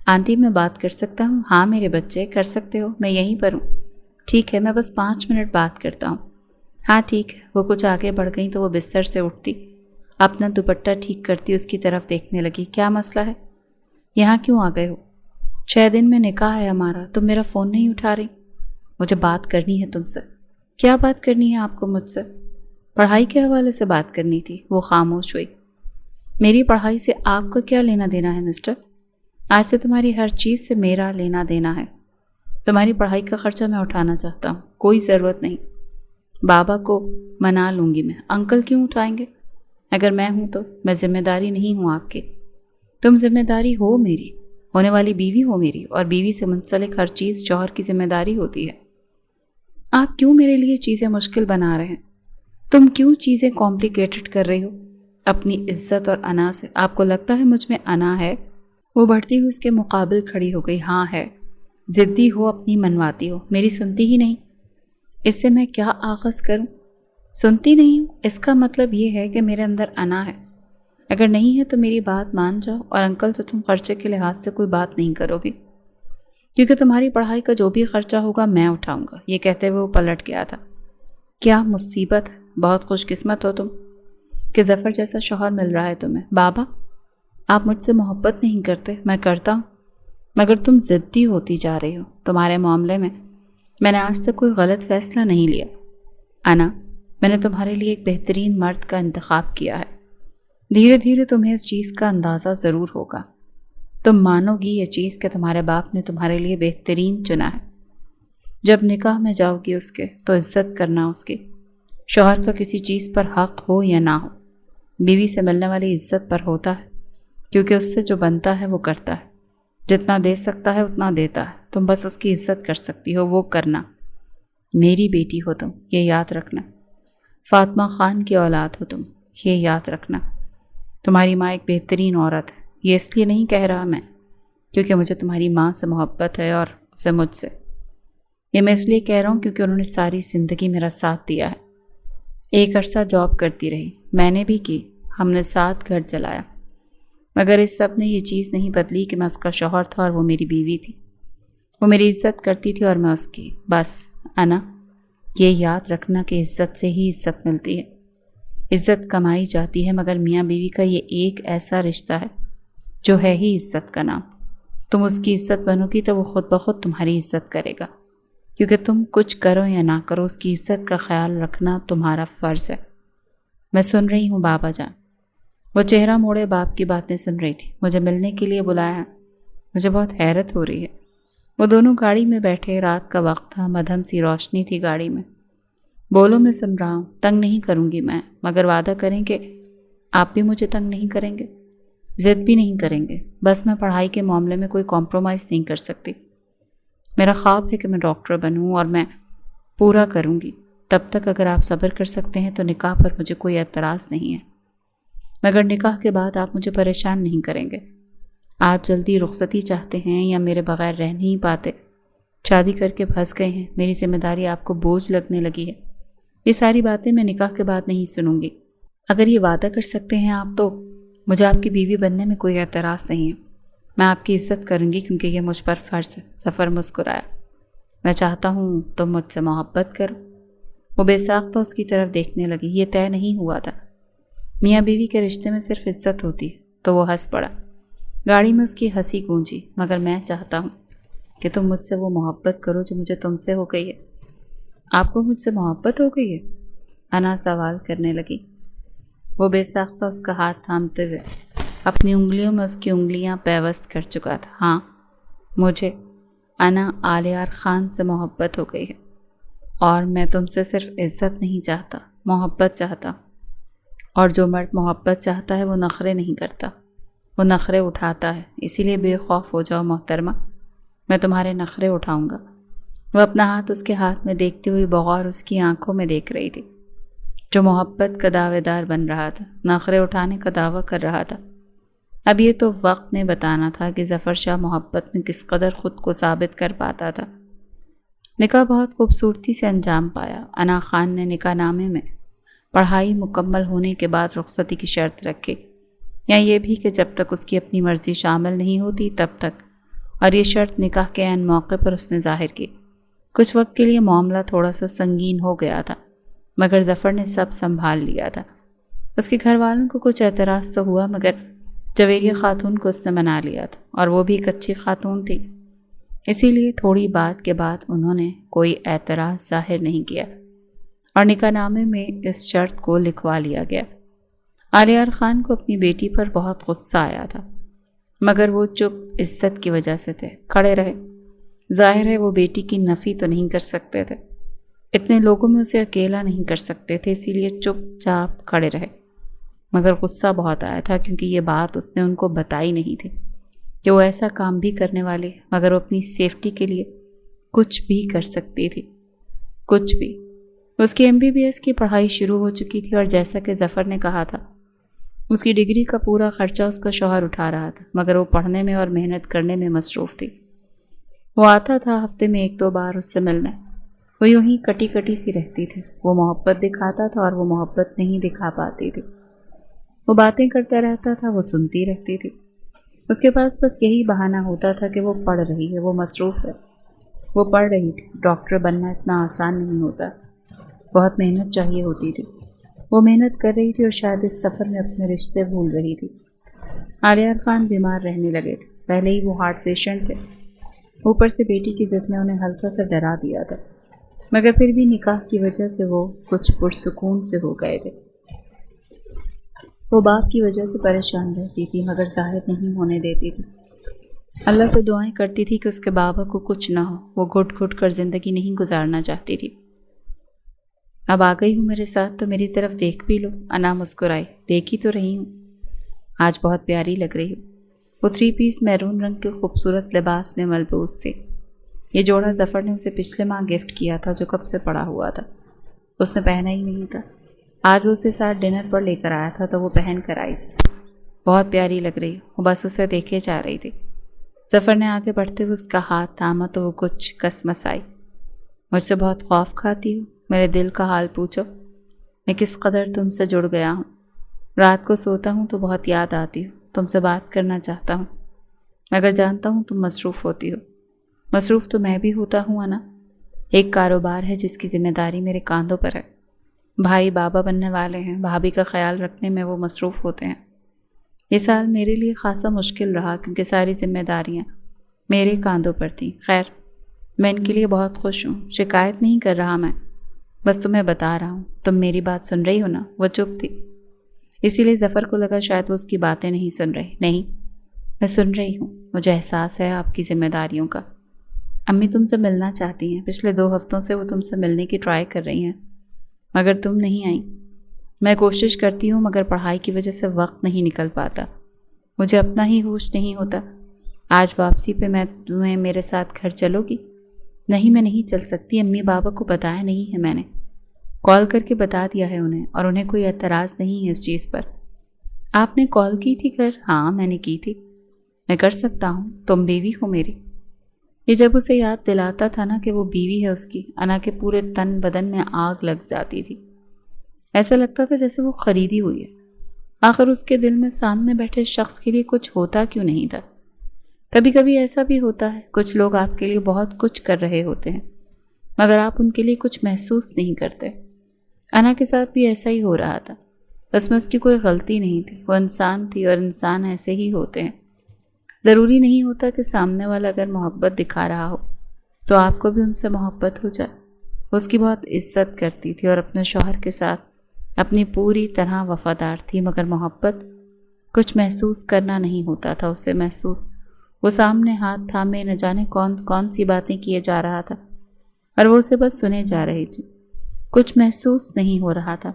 A: آنٹی میں بات کر سکتا ہوں؟ ہاں میرے بچے کر سکتے ہو، میں یہیں پر ہوں۔ ٹھیک ہے میں بس 5 منٹ بات کرتا ہوں۔ ہاں ٹھیک ہے۔ وہ کچھ آگے بڑھ گئیں تو وہ بستر سے اٹھتی، اپنا دوپٹہ ٹھیک کرتی اس کی طرف دیکھنے لگی۔ کیا مسئلہ ہے؟ یہاں کیوں آ گئے ہو؟ 6 دن میں نکاح ہے ہمارا، تم میرا فون نہیں اٹھا رہی؟ مجھے بات کرنی ہے تم سے۔ کیا بات کرنی ہے آپ کو مجھ سے؟ پڑھائی کے حوالے سے بات کرنی تھی۔ وہ خاموش ہوئی۔ میری پڑھائی سے آپ کا کیا لینا دینا ہے مسٹر؟ آج سے تمہاری ہر چیز سے میرا لینا دینا ہے۔ تمہاری پڑھائی کا خرچہ میں اٹھانا چاہتا ہوں، کوئی ضرورت نہیں۔ بابا کو منا لوں گی میں۔ انکل کیوں اٹھائیں گے؟ اگر میں ہوں تو میں ذمہ داری نہیں ہوں آپ کی۔ تم ذمہ داری ہو میری، ہونے والی بیوی ہو میری، اور بیوی سے منسلک ہر چیز شوہر کی ذمہ داری ہوتی ہے۔ آپ کیوں میرے لیے چیزیں مشکل بنا رہے ہیں؟ تم کیوں چیزیں کمپلیکیٹڈ کر رہی ہو؟ اپنی عزت اور انا سے۔ آپ کو لگتا ہے مجھ میں انا ہے؟ وہ بڑھتی ہوئی اس کے مقابل کھڑی ہو گئی۔ ہاں ہے، ضدی ہو، اپنی منواتی ہو، میری سنتی ہی نہیں۔ اس سے میں کیا آغاز کروں؟ سنتی نہیں ہوں اس کا مطلب یہ ہے کہ میرے اندر انا ہے۔ اگر نہیں ہے تو میری بات مان جاؤ، اور انکل سے تم خرچے کے لحاظ سے کوئی بات نہیں کرو گی، کیونکہ تمہاری پڑھائی کا جو بھی خرچہ ہوگا میں اٹھاؤں گا۔ یہ کہتے ہوئے وہ پلٹ گیا تھا۔ کیا مصیبت ہے، بہت خوش قسمت ہو تم کہ ظفر جیسا شوہر مل رہا ہے تمہیں۔ بابا آپ مجھ سے محبت نہیں کرتے، میں کرتا ہوں، مگر تم ضدی ہوتی جا رہی ہو۔ تمہارے معاملے میں نے آج تک کوئی غلط فیصلہ نہیں لیا۔ انا میں نے تمہارے لیے ایک بہترین مرد کا انتخاب کیا ہے۔ دھیرے دھیرے تمہیں اس چیز کا اندازہ ضرور ہوگا۔ تم مانو گی یہ چیز کہ تمہارے باپ نے تمہارے لیے بہترین چنا ہے۔ جب نکاح میں جاؤ گی اس کے تو عزت کرنا اس کی۔ شوہر کا کسی چیز پر حق ہو یا نہ ہو، بیوی سے ملنے والی عزت پر ہوتا ہے، کیونکہ اس سے جو بنتا ہے وہ کرتا ہے۔ جتنا دے سکتا ہے اتنا دیتا ہے۔ تم بس اس کی عزت کر سکتی ہو، وہ کرنا۔ میری بیٹی ہو تم، یہ یاد رکھنا۔ فاطمہ خان کی اولاد ہو تم، یہ یاد رکھنا۔ تمہاری ماں ایک بہترین عورت ہے، یہ اس لیے نہیں کہہ رہا میں کیونکہ مجھے تمہاری ماں سے محبت ہے اور اسے مجھ سے۔ یہ میں اس لیے کہہ رہا ہوں کیونکہ انہوں نے ساری زندگی میرا ساتھ دیا ہے۔ ایک عرصہ جاب کرتی رہی، میں نے بھی کی، ہم نے ساتھ گھر چلایا، مگر اس سب نے یہ چیز نہیں بدلی کہ میں اس کا شوہر تھا اور وہ میری بیوی تھی۔ وہ میری عزت کرتی تھی اور میں اس کی۔ بس انا یہ یاد رکھنا کہ عزت سے ہی عزت ملتی ہے۔ عزت کمائی جاتی ہے، مگر میاں بیوی کا یہ ایک ایسا رشتہ ہے جو ہے ہی عزت کا نام۔ تم اس کی عزت بنو گی تو وہ خود بخود تمہاری عزت کرے گا، کیونکہ تم کچھ کرو یا نہ کرو اس کی عزت کا خیال رکھنا تمہارا فرض ہے۔ میں سن رہی ہوں بابا جان۔ وہ چہرہ موڑے باپ کی باتیں سن رہی تھی۔ مجھے ملنے کے لیے بلایا؟ مجھے بہت حیرت ہو رہی ہے۔ وہ دونوں گاڑی میں بیٹھے، رات کا وقت تھا، مدھم سی روشنی تھی گاڑی میں۔ بولو، میں سن رہا ہوں۔ تنگ نہیں کروں گی میں، مگر وعدہ کریں کہ آپ بھی مجھے تنگ نہیں کریں گے، ضد بھی نہیں کریں گے۔ بس میں پڑھائی کے معاملے میں کوئی کمپرومائز نہیں کر سکتی۔ میرا خواب ہے کہ میں ڈاکٹر بنوں اور میں پورا کروں گی۔ تب تک اگر آپ صبر کر سکتے ہیں تو نکاح پر مجھے کوئی اعتراض نہیں ہے، مگر نکاح کے بعد آپ مجھے پریشان نہیں کریں گے۔ آپ جلدی رخصتی چاہتے ہیں یا میرے بغیر رہ نہیں پاتے؟ شادی کر کے پھنس گئے ہیں، میری ذمہ داری آپ کو بوجھ لگنے لگی ہے۔ یہ ساری باتیں میں نکاح کے بعد نہیں سنوں گی۔ اگر یہ وعدہ کر سکتے ہیں آپ تو مجھے آپ کی بیوی بننے میں کوئی اعتراض نہیں ہے۔ میں آپ کی عزت کروں گی کیونکہ یہ مجھ پر فرض ہے۔ ظفر مسکرایا۔ میں چاہتا ہوں تم مجھ سے محبت کرو۔ وہ بے ساختہ اس کی طرف دیکھنے لگی۔ یہ طے نہیں ہوا تھا، میاں بیوی کے رشتے میں صرف عزت ہوتی ہے۔ تو وہ ہنس پڑا۔ گاڑی میں اس کی ہنسی گونجی۔ مگر میں چاہتا ہوں کہ تم مجھ سے وہ محبت کرو جو مجھے تم سے ہو گئی ہے۔ آپ کو مجھ سے محبت ہو گئی ہے؟ انا سوال کرنے لگی۔ وہ بے ساختہ اس کا ہاتھ تھامتے ہوئے اپنی انگلیوں میں اس کی انگلیاں پیوست کر چکا تھا۔ ہاں، مجھے انا آلیار خان سے محبت ہو گئی ہے، اور میں تم سے صرف عزت نہیں چاہتا، محبت چاہتا ہوں۔ اور جو مرد محبت چاہتا ہے وہ نخرے نہیں کرتا، وہ نخرے اٹھاتا ہے۔ اسی لیے بے خوف ہو جاؤ محترمہ، میں تمہارے نخرے اٹھاؤں گا۔ وہ اپنا ہاتھ اس کے ہاتھ میں دیکھتی ہوئی بغور اس کی آنکھوں میں دیکھ رہی تھی، جو محبت کا دعوے دار بن رہا تھا، نخرے اٹھانے کا دعویٰ کر رہا تھا۔ اب یہ تو وقت نے بتانا تھا کہ ظفر شاہ محبت میں کس قدر خود کو ثابت کر پاتا تھا۔ نکاح بہت خوبصورتی سے انجام پایا۔ انا خان نے نکاح نامے میں پڑھائی مکمل ہونے کے بعد رخصتی کی شرط رکھی، یا یہ بھی کہ جب تک اس کی اپنی مرضی شامل نہیں ہوتی تب تک، اور یہ شرط نکاح کے عین موقع پر اس نے ظاہر کی۔ کچھ وقت کے لیے معاملہ تھوڑا سا سنگین ہو گیا تھا، مگر ظفر نے سب سنبھال لیا تھا۔ اس کے گھر والوں کو کچھ اعتراض تو ہوا، مگر جویریہ خاتون کو اس نے منا لیا تھا، اور وہ بھی ایک اچھی خاتون تھی، اسی لیے تھوڑی بات کے بعد انہوں نے کوئی اعتراض ظاہر نہیں کیا، اور نکاح نامے میں اس شرط کو لکھوا لیا گیا۔ آلیار خان کو اپنی بیٹی پر بہت غصہ آیا تھا، مگر وہ چپ عزت کی وجہ سے تھے، کھڑے رہے۔ ظاہر ہے وہ بیٹی کی نفی تو نہیں کر سکتے تھے، اتنے لوگوں میں اسے اکیلا نہیں کر سکتے تھے، اسی لیے چپ چاپ کھڑے رہے۔ مگر غصہ بہت آیا تھا کیونکہ یہ بات اس نے ان کو بتائی نہیں تھی کہ وہ ایسا کام بھی کرنے والی، مگر وہ اپنی سیفٹی کے لیے کچھ بھی کر سکتی تھی، کچھ بھی۔ اس کی MBBS کی پڑھائی شروع ہو چکی تھی، اور جیسا کہ ظفر نے کہا تھا اس کی ڈگری کا پورا خرچہ اس کا شوہر اٹھا رہا تھا، مگر وہ پڑھنے میں اور محنت کرنے میں مصروف تھی۔ وہ آتا تھا ہفتے میں 1-2 بار اس سے ملنے۔ وہ یوں ہی کٹی کٹی سی رہتی تھی۔ وہ محبت دکھاتا تھا اور وہ محبت نہیں دکھا پاتی تھی۔ وہ باتیں کرتا رہتا تھا، وہ سنتی رہتی تھی۔ اس کے پاس بس یہی بہانہ ہوتا تھا کہ وہ پڑھ رہی ہے، وہ مصروف ہے۔ وہ پڑھ رہی تھی۔ ڈاکٹر بننا اتنا آسان نہیں ہوتا، بہت محنت چاہیے ہوتی تھی۔ وہ محنت کر رہی تھی اور شاید اس سفر میں اپنے رشتے بھول رہی تھی۔ آلیار خان بیمار رہنے لگے تھے، پہلے ہی وہ ہارٹ پیشنٹ تھے، اوپر سے بیٹی کی ضد نے انہیں ہلکا سا ڈرا دیا تھا، مگر پھر بھی نکاح کی وجہ سے وہ کچھ پرسکون سے ہو گئے تھے۔ وہ باپ کی وجہ سے پریشان رہتی تھی، مگر ظاہر نہیں ہونے دیتی تھی۔ اللہ سے دعائیں کرتی تھی کہ اس کے بابا کو کچھ نہ ہو۔ وہ گھٹ گھٹ کر زندگی نہیں گزارنا چاہتی تھی۔ اب آ گئی ہوں میرے ساتھ تو میری طرف دیکھ بھی لو۔ انا مسکرائی۔ دیکھی تو رہی ہوں، آج بہت پیاری لگ رہی ہو۔ وہ 3 پیس میرون رنگ کے خوبصورت لباس میں ملبوس تھی۔ یہ جوڑا ظفر نے اسے پچھلے ماہ گفٹ کیا تھا، جو کب سے پڑا ہوا تھا، اس نے پہنا ہی نہیں تھا۔ آج وہ اسے ساتھ ڈنر پر لے کر آیا تھا تو وہ پہن کر آئی تھی۔ بہت پیاری لگ رہی، وہ بس اسے دیکھے جا رہی تھی۔ ظفر نے آگے بڑھتے ہوئے اس کا ہاتھ تھاما تو وہ کچھ کسمسائی۔ مجھ سے بہت خوف کھاتی ہو، میرے دل کا حال پوچھو، میں کس قدر تم سے جڑ گیا ہوں۔ رات کو سوتا ہوں تو بہت یاد آتی ہو، تم سے بات کرنا چاہتا ہوں، مگر جانتا ہوں تم مصروف ہوتی ہو۔ مصروف تو میں بھی ہوتا ہوں انا، ایک کاروبار ہے جس کی ذمہ داری میرے کاندھوں پر ہے۔ بھائی بابا بننے والے ہیں، بھابھی کا خیال رکھنے میں وہ مصروف ہوتے ہیں۔ یہ سال میرے لیے خاصا مشکل رہا کیونکہ ساری ذمہ داریاں میرے کاندھوں پر تھی۔ خیر، میں ان کے لیے بہت خوش ہوں، شکایت نہیں کر رہا میں، بس تمہیں بتا رہا ہوں۔ تم میری بات سن رہی ہو نا؟ وہ چپ تھی، اسی لیے ظفر کو لگا شاید وہ اس کی باتیں نہیں سن رہی۔ نہیں، میں سن رہی ہوں، مجھے احساس ہے آپ کی ذمہ داریوں کا۔ امی تم سے ملنا چاہتی ہیں، پچھلے 2 ہفتوں سے وہ تم سے ملنے کی ٹرائی کر رہی ہیں، مگر تم نہیں آئیں۔ میں کوشش کرتی ہوں مگر پڑھائی کی وجہ سے وقت نہیں نکل پاتا، مجھے اپنا ہی ہوش نہیں ہوتا۔ آج واپسی پہ میں تمہیں میرے ساتھ گھر چلو گی؟ نہیں، میں نہیں چل سکتی، امی بابا کو بتایا نہیں ہے میں نے، کال کر کے بتا دیا ہے انہیں، اور انہیں کوئی اعتراض نہیں ہے اس چیز پر۔ آپ نے کال کی تھی گھر؟ ہاں میں نے کی تھی، میں کر سکتا ہوں، تم بیوی ہو میری۔ یہ جب اسے یاد دلاتا تھا نا کہ وہ بیوی ہے اس کی، انا کے پورے تن بدن میں آگ لگ جاتی تھی، ایسا لگتا تھا جیسے وہ خریدی ہوئی ہے۔ آخر اس کے دل میں سامنے بیٹھے شخص کے لیے کچھ ہوتا کیوں نہیں تھا؟ کبھی کبھی ایسا بھی ہوتا ہے، کچھ لوگ آپ کے لیے بہت کچھ کر رہے ہوتے ہیں مگر آپ ان کے لیے کچھ محسوس نہیں کرتے۔ انا کے ساتھ بھی ایسا ہی ہو رہا تھا، بس میں اس کی کوئی غلطی نہیں تھی، وہ انسان تھی اور انسان ایسے ہی ہوتے ہیں۔ ضروری نہیں ہوتا کہ سامنے والا اگر محبت دکھا رہا ہو تو آپ کو بھی ان سے محبت ہو جائے۔ وہ اس کی بہت عزت کرتی تھی اور اپنے شوہر کے ساتھ اپنی پوری طرح وفادار تھی، مگر محبت کچھ محسوس کرنا نہیں ہوتا تھا اسے محسوس۔ وہ سامنے ہاتھ تھامے نہ جانے کون سی باتیں کیے جا رہا تھا اور وہ اسے بس سنے جا رہی تھی، کچھ محسوس نہیں ہو رہا تھا۔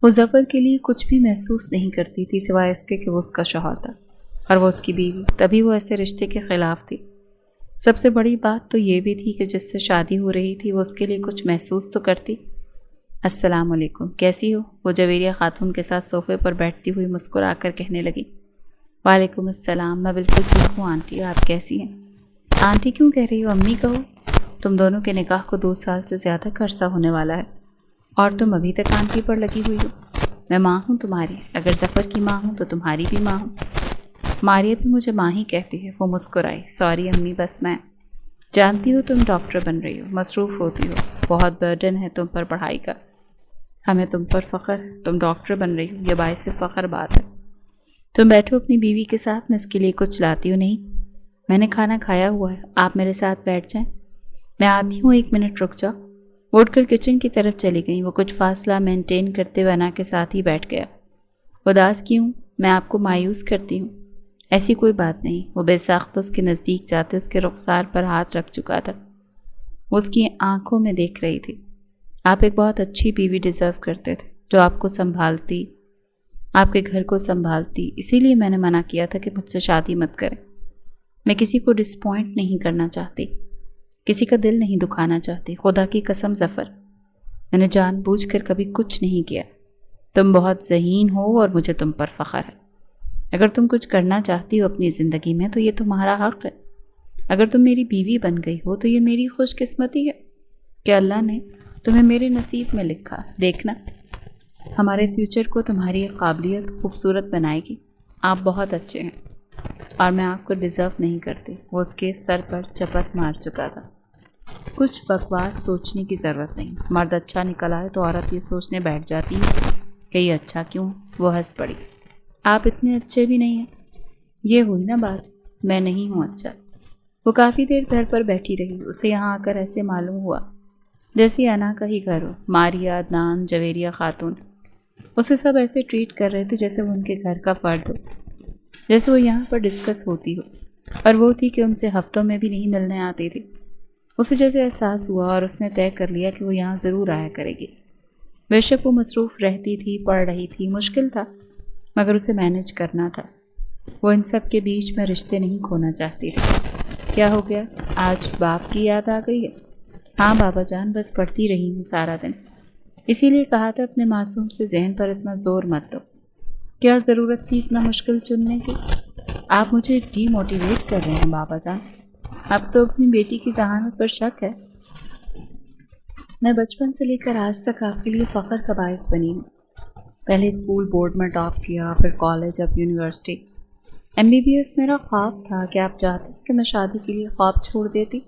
A: وہ ظفر کے لیے کچھ بھی محسوس نہیں کرتی تھی سوائے اس کے کہ وہ اس کا شوہر تھا اور وہ اس کی بیوی، تبھی وہ ایسے رشتے کے خلاف تھی۔ سب سے بڑی بات تو یہ بھی تھی کہ جس سے شادی ہو رہی تھی وہ اس کے لیے کچھ محسوس تو کرتی۔ السلام علیکم، کیسی ہو؟ وہ جویریہ خاتون کے ساتھ صوفے پر بیٹھتی ہوئی مسکرا کر کہنے لگی۔ وعلیکم السلام، میں بالکل ٹھیک ہوں آنٹی، آپ کیسی ہیں؟ آنٹی کیوں کہہ رہی ہو، امی کہو۔ تم دونوں کے نکاح کو 2 سال سے زیادہ کا عرصہ ہونے والا ہے اور تم ابھی تک آنٹی پر لگی ہوئی ہو۔ میں ماں ہوں تمہاری، اگر ظفر کی ماں ہوں تو تمہاری بھی ماں ہوں۔ ماریہ بھی مجھے ماں ہی کہتی ہے، وہ مسکرائی۔ سوری امی، بس میں جانتی ہوں تم ڈاکٹر بن رہی ہو، مصروف ہوتی ہو، بہت برڈن ہے تم پر پڑھائی کا۔ ہمیں تم پر فخر، تم ڈاکٹر بن رہی ہو، یہ باعث فخر بات ہے۔ تم بیٹھو اپنی بیوی کے ساتھ، میں اس کے لیے کچھ لاتی ہوں۔ نہیں، میں نے کھانا کھایا ہوا ہے، آپ میرے ساتھ بیٹھ جائیں، میں آتی ہوں، 1 منٹ رک جاؤ۔ وہ اٹھ کر کچن کی طرف چلی گئیں۔ وہ کچھ فاصلہ مینٹین کرتے ہوئے انا کے ساتھ ہی بیٹھ گیا۔ اداس کیوں؟ میں آپ کو مایوس کرتی ہوں؟ ایسی کوئی بات نہیں۔ وہ بے ساختہ اس کے نزدیک جاتے اس کے رخسار پر ہاتھ رکھ چکا تھا، وہ اس کی آنکھوں میں دیکھ رہی تھی۔ آپ ایک بہت اچھی بیوی ڈیزرو کرتے تھے جو آپ کو سنبھالتی، آپ کے گھر کو سنبھالتی، اسی لیے میں نے منع کیا تھا کہ مجھ سے شادی مت کریں۔ میں کسی کو ڈسپوائنٹ نہیں کرنا چاہتی، کسی کا دل نہیں دکھانا چاہتی، خدا کی قسم ظفر، میں نے جان بوجھ کر کبھی کچھ نہیں کیا۔ تم بہت ذہین ہو اور مجھے تم پر فخر ہے۔ اگر تم کچھ کرنا چاہتی ہو اپنی زندگی میں تو یہ تمہارا حق ہے۔ اگر تم میری بیوی بن گئی ہو تو یہ میری خوش قسمتی ہے کہ اللہ نے تمہیں میرے نصیب میں لکھا۔ دیکھنا، ہمارے فیوچر کو تمہاری قابلیت خوبصورت بنائے گی۔ آپ بہت اچھے ہیں اور میں آپ کو ڈیزرو نہیں کرتی۔ وہ اس کے سر پر چپت مار چکا تھا۔ کچھ بکواس سوچنے کی ضرورت نہیں، مرد اچھا نکل آئے تو عورت یہ سوچنے بیٹھ جاتی ہے کہ یہ اچھا کیوں۔ وہ ہنس پڑی۔ آپ اتنے اچھے بھی نہیں ہیں، یہ ہوئی نا بات، میں نہیں ہوں اچھا۔ وہ کافی دیر گھر پر بیٹھی رہی، اسے یہاں آ کر ایسے معلوم ہوا جیسے انا کا ہی گھر ہو۔ ماریہ، عدنان، جویریہ خاتون اسے سب ایسے ٹریٹ کر رہے تھے جیسے وہ ان کے گھر کا فرد ہو، جیسے وہ یہاں پر ڈسکس ہوتی ہو، اور وہ تھی کہ ان سے ہفتوں میں بھی نہیں ملنے آتی تھی۔ اسے جیسے احساس ہوا اور اس نے طے کر لیا کہ وہ یہاں ضرور آیا کرے گی۔ بے شک وہ مصروف رہتی تھی، پڑھ رہی تھی، مشکل تھا مگر اسے مینج کرنا تھا۔ وہ ان سب کے بیچ میں رشتے نہیں کھونا چاہتی تھی۔ کیا ہو گیا، آج باپ کی یاد آ گئی ہے؟ ہاں بابا جان، بس پڑھتی رہی ہوں سارا دن، اسی لیے کہا تھا اپنے معصوم سے ذہن پر اتنا زور مت دو۔ کیا ضرورت تھی اتنا مشکل چننے کی؟ آپ مجھے ڈی موٹیویٹ کر رہے ہیں بابا جان، اب تو اپنی بیٹی کی ذہانت پر شک ہے۔ میں بچپن سے لے کر آج تک آپ کے لیے فخر کا باعث بنی ہوں۔ پہلے اسکول بورڈ میں ٹاپ کیا، پھر کالج، اب یونیورسٹی۔ MBBS میرا خواب تھا کہ آپ چاہتے کہ میں شادی کے لیے خواب چھوڑ دیتی،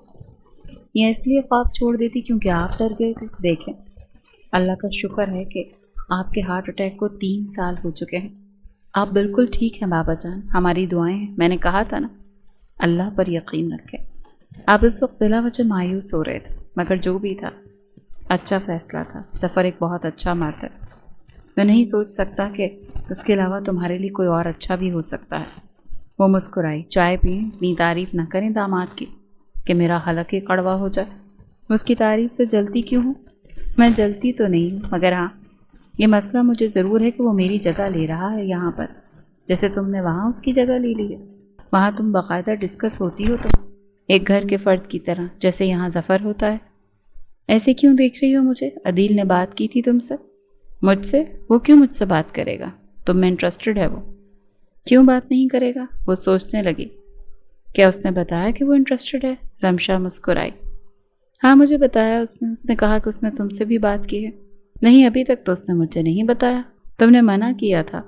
A: یا اس لیے خواب چھوڑ دیتی کیونکہ آپ ڈر گئے تھے۔ دیکھیں، اللہ کا شکر ہے کہ آپ کے ہارٹ اٹیک کو 3 سال ہو چکے ہیں۔ آپ بالکل ٹھیک ہیں بابا جان، ہماری دعائیں ہیں، میں نے کہا تھا نا۔ اللہ پر یقین رکھیں۔ آپ اس وقت بلا وجہ مایوس ہو رہے تھے، مگر جو بھی تھا اچھا فیصلہ تھا۔ ظفر ایک بہت اچھا مرد ہے، میں نہیں سوچ سکتا کہ اس کے علاوہ تمہارے لیے کوئی اور اچھا بھی ہو سکتا ہے۔ وہ مسکرائی۔ چائے پئیں، اتنی تعریف نہ کریں داماد کی کہ میرا حلق ہی کڑوا ہو جائے۔ اس کی تعریف سے جلتی کیوں ہوں؟ میں جلتی تو نہیں ہوں، مگر ہاں یہ مسئلہ مجھے ضرور ہے کہ وہ میری جگہ لے رہا ہے یہاں پر، جیسے تم نے وہاں اس کی جگہ لے لی ہے۔ وہاں تم باقاعدہ ڈسکس ہوتی ہو تم ایک گھر کے فرد کی طرح، جیسے یہاں ظفر ہوتا ہے۔ ایسے کیوں دیکھ رہی ہو مجھے؟ عدیل نے بات کی تھی تم سے؟ مجھ سے؟ وہ کیوں مجھ سے بات کرے گا؟ تم میں انٹرسٹڈ ہے وہ؟ کیوں بات نہیں کرے گا؟ وہ سوچنے لگی۔ کیا اس نے بتایا کہ وہ انٹرسٹڈ ہے؟ رمشا مسکرائی۔ ہاں مجھے بتایا اس نے کہا کہ اس نے تم سے بھی بات کی ہے۔ نہیں، ابھی تک تو اس نے مجھے نہیں بتایا۔ تم نے منع کیا تھا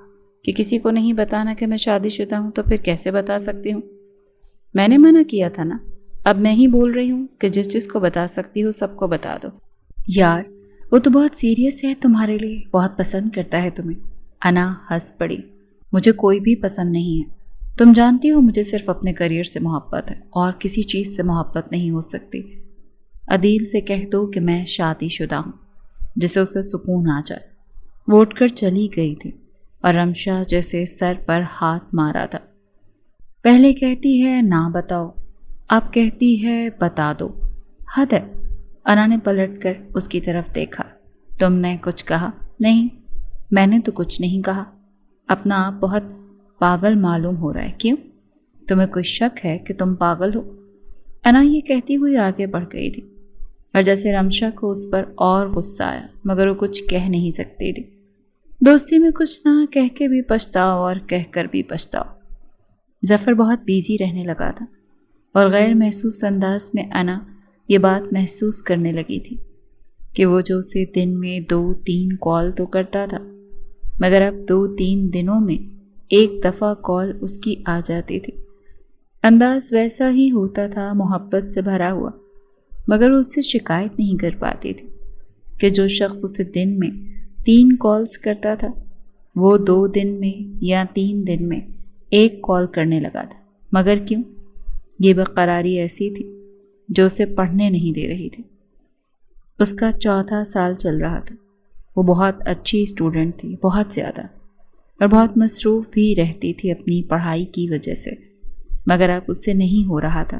A: کہ کسی کو نہیں بتانا کہ میں شادی شدہ ہوں، تو پھر کیسے بتا سکتی ہوں؟ میں نے منع کیا تھا نا، اب میں ہی بول رہی ہوں کہ جس کو بتا سکتی ہو سب کو بتا دو۔ یار وہ تو بہت سیریس ہے تمہارے لیے، بہت پسند کرتا ہے تمہیں۔ انا ہنس پڑی۔ مجھے کوئی بھی پسند نہیں ہے، تم جانتی ہو مجھے صرف اپنے کریئر سے محبت ہے، اور کسی چیز سے محبت نہیں ہو سکتی۔ عدیل سے کہہ دو کہ میں شادی شدہ ہوں، جسے اسے سکون آ جائے۔ وہ اٹھ کر چلی گئی تھی اور رمشا جیسے سر پر ہاتھ مارا تھا۔ پہلے کہتی ہے نہ بتاؤ، اب کہتی ہے بتا دو، حد ہے۔ انا نے پلٹ کر اس کی طرف دیکھا۔ تم نے کچھ کہا؟ نہیں، میں نے تو کچھ نہیں کہا۔ اپنا آپ بہت پاگل معلوم ہو رہا ہے، کیوں؟ تمہیں کوئی شک ہے کہ تم پاگل ہو؟ انا یہ کہتی ہوئی آگے بڑھ گئی تھی، اور جیسے رمشا کو اس پر اور غصہ آیا، مگر وہ کچھ کہہ نہیں سکتی تھی۔ دوستی میں کچھ نہ کہہ کے بھی پچھتاؤ اور کہہ کر بھی پچھتاؤ۔ ظفر بہت بیزی رہنے لگا تھا، اور غیر محسوس انداز میں انا یہ بات محسوس کرنے لگی تھی کہ وہ جو اسے دن میں 2-3 کال تو کرتا تھا، مگر اب 2-3 دنوں میں ایک دفعہ کال اس کی آ جاتی تھی۔ انداز ویسا ہی ہوتا تھا، محبت سے بھرا ہوا، مگر وہ اس سے شکایت نہیں کر پاتی تھی کہ جو شخص اسے دن میں 3 کالز کرتا تھا، وہ 2 دن میں یا 3 دن میں 1 کال کرنے لگا تھا۔ مگر کیوں؟ یہ بےقراری ایسی تھی جو اسے پڑھنے نہیں دے رہی تھی۔ اس کا 4تھا سال چل رہا تھا۔ وہ بہت اچھی اسٹوڈنٹ تھی، بہت زیادہ، اور بہت مصروف بھی رہتی تھی اپنی پڑھائی کی وجہ سے، مگر اب اس سے نہیں ہو رہا تھا۔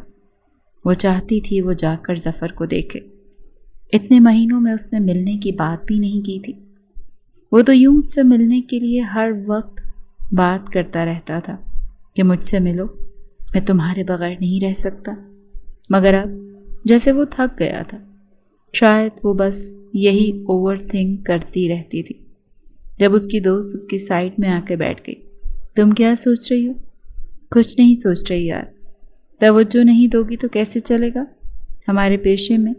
A: وہ چاہتی تھی وہ جا کر ظفر کو دیکھے۔ اتنے مہینوں میں اس نے ملنے کی بات بھی نہیں کی تھی۔ وہ تو یوں اس سے ملنے کے لیے ہر وقت بات کرتا رہتا تھا کہ مجھ سے ملو، میں تمہارے بغیر نہیں رہ سکتا، مگر اب جیسے وہ تھک گیا تھا۔ شاید وہ بس یہی اوور تھنک کرتی رہتی تھی۔ جب اس کی دوست اس کی سائڈ میں آ کے بیٹھ گئی۔ تم کیا سوچ رہی ہو؟ کچھ نہیں سوچ رہی یار، توجہ نہیں دو گی تو کیسے چلے گا؟ ہمارے پیشے میں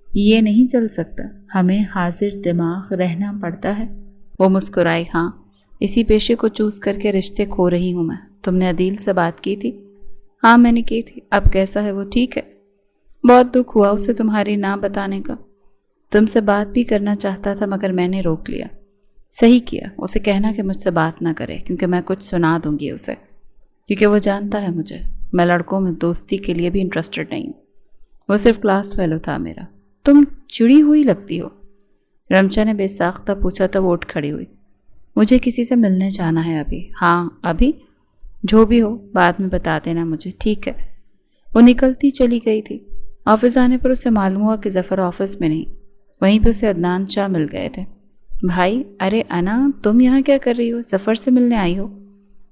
A: یہ نہیں چل سکتا، ہمیں حاضر دماغ رہنا پڑتا ہے۔ وہ مسکرائی۔ ہاں، اسی پیشے کو چوز کر کے رشتے کھو رہی ہوں میں۔ تم نے عدیل سے بات کی تھی؟ ہاں میں نے کی تھی۔ اب کیسا ہے وہ؟ ٹھیک ہے۔ بہت دکھ ہوا اسے تمہاری نہ بتانے کا۔ تم سے بات بھی کرنا چاہتا تھا مگر میں نے روک لیا۔ صحیح کیا، اسے کہنا کہ مجھ سے بات نہ کرے، کیونکہ میں کچھ سنا دوں گی اسے، کیونکہ وہ جانتا ہے مجھے، میں لڑکوں میں دوستی کے لیے بھی انٹرسٹڈ نہیں ہوں۔ وہ صرف کلاس فیلو تھا میرا۔ تم چڑی ہوئی لگتی ہو، رمشا نے بے ساختہ پوچھا تو وہ اٹھ کھڑی ہوئی۔ مجھے کسی سے ملنے جانا ہے ابھی۔ ہاں ابھی؟ جو بھی ہو بعد میں بتا دینا مجھے، ٹھیک ہے؟ وہ نکلتی چلی گئی تھی۔ آفس آنے پر اسے معلوم ہوا کہ ظفر آفس میں نہیں، وہیں پہ اسے عدنان شاہ مل گئے تھے۔ بھائی، ارے انا تم یہاں کیا کر رہی ہو؟ ظفر سے ملنے آئی ہو؟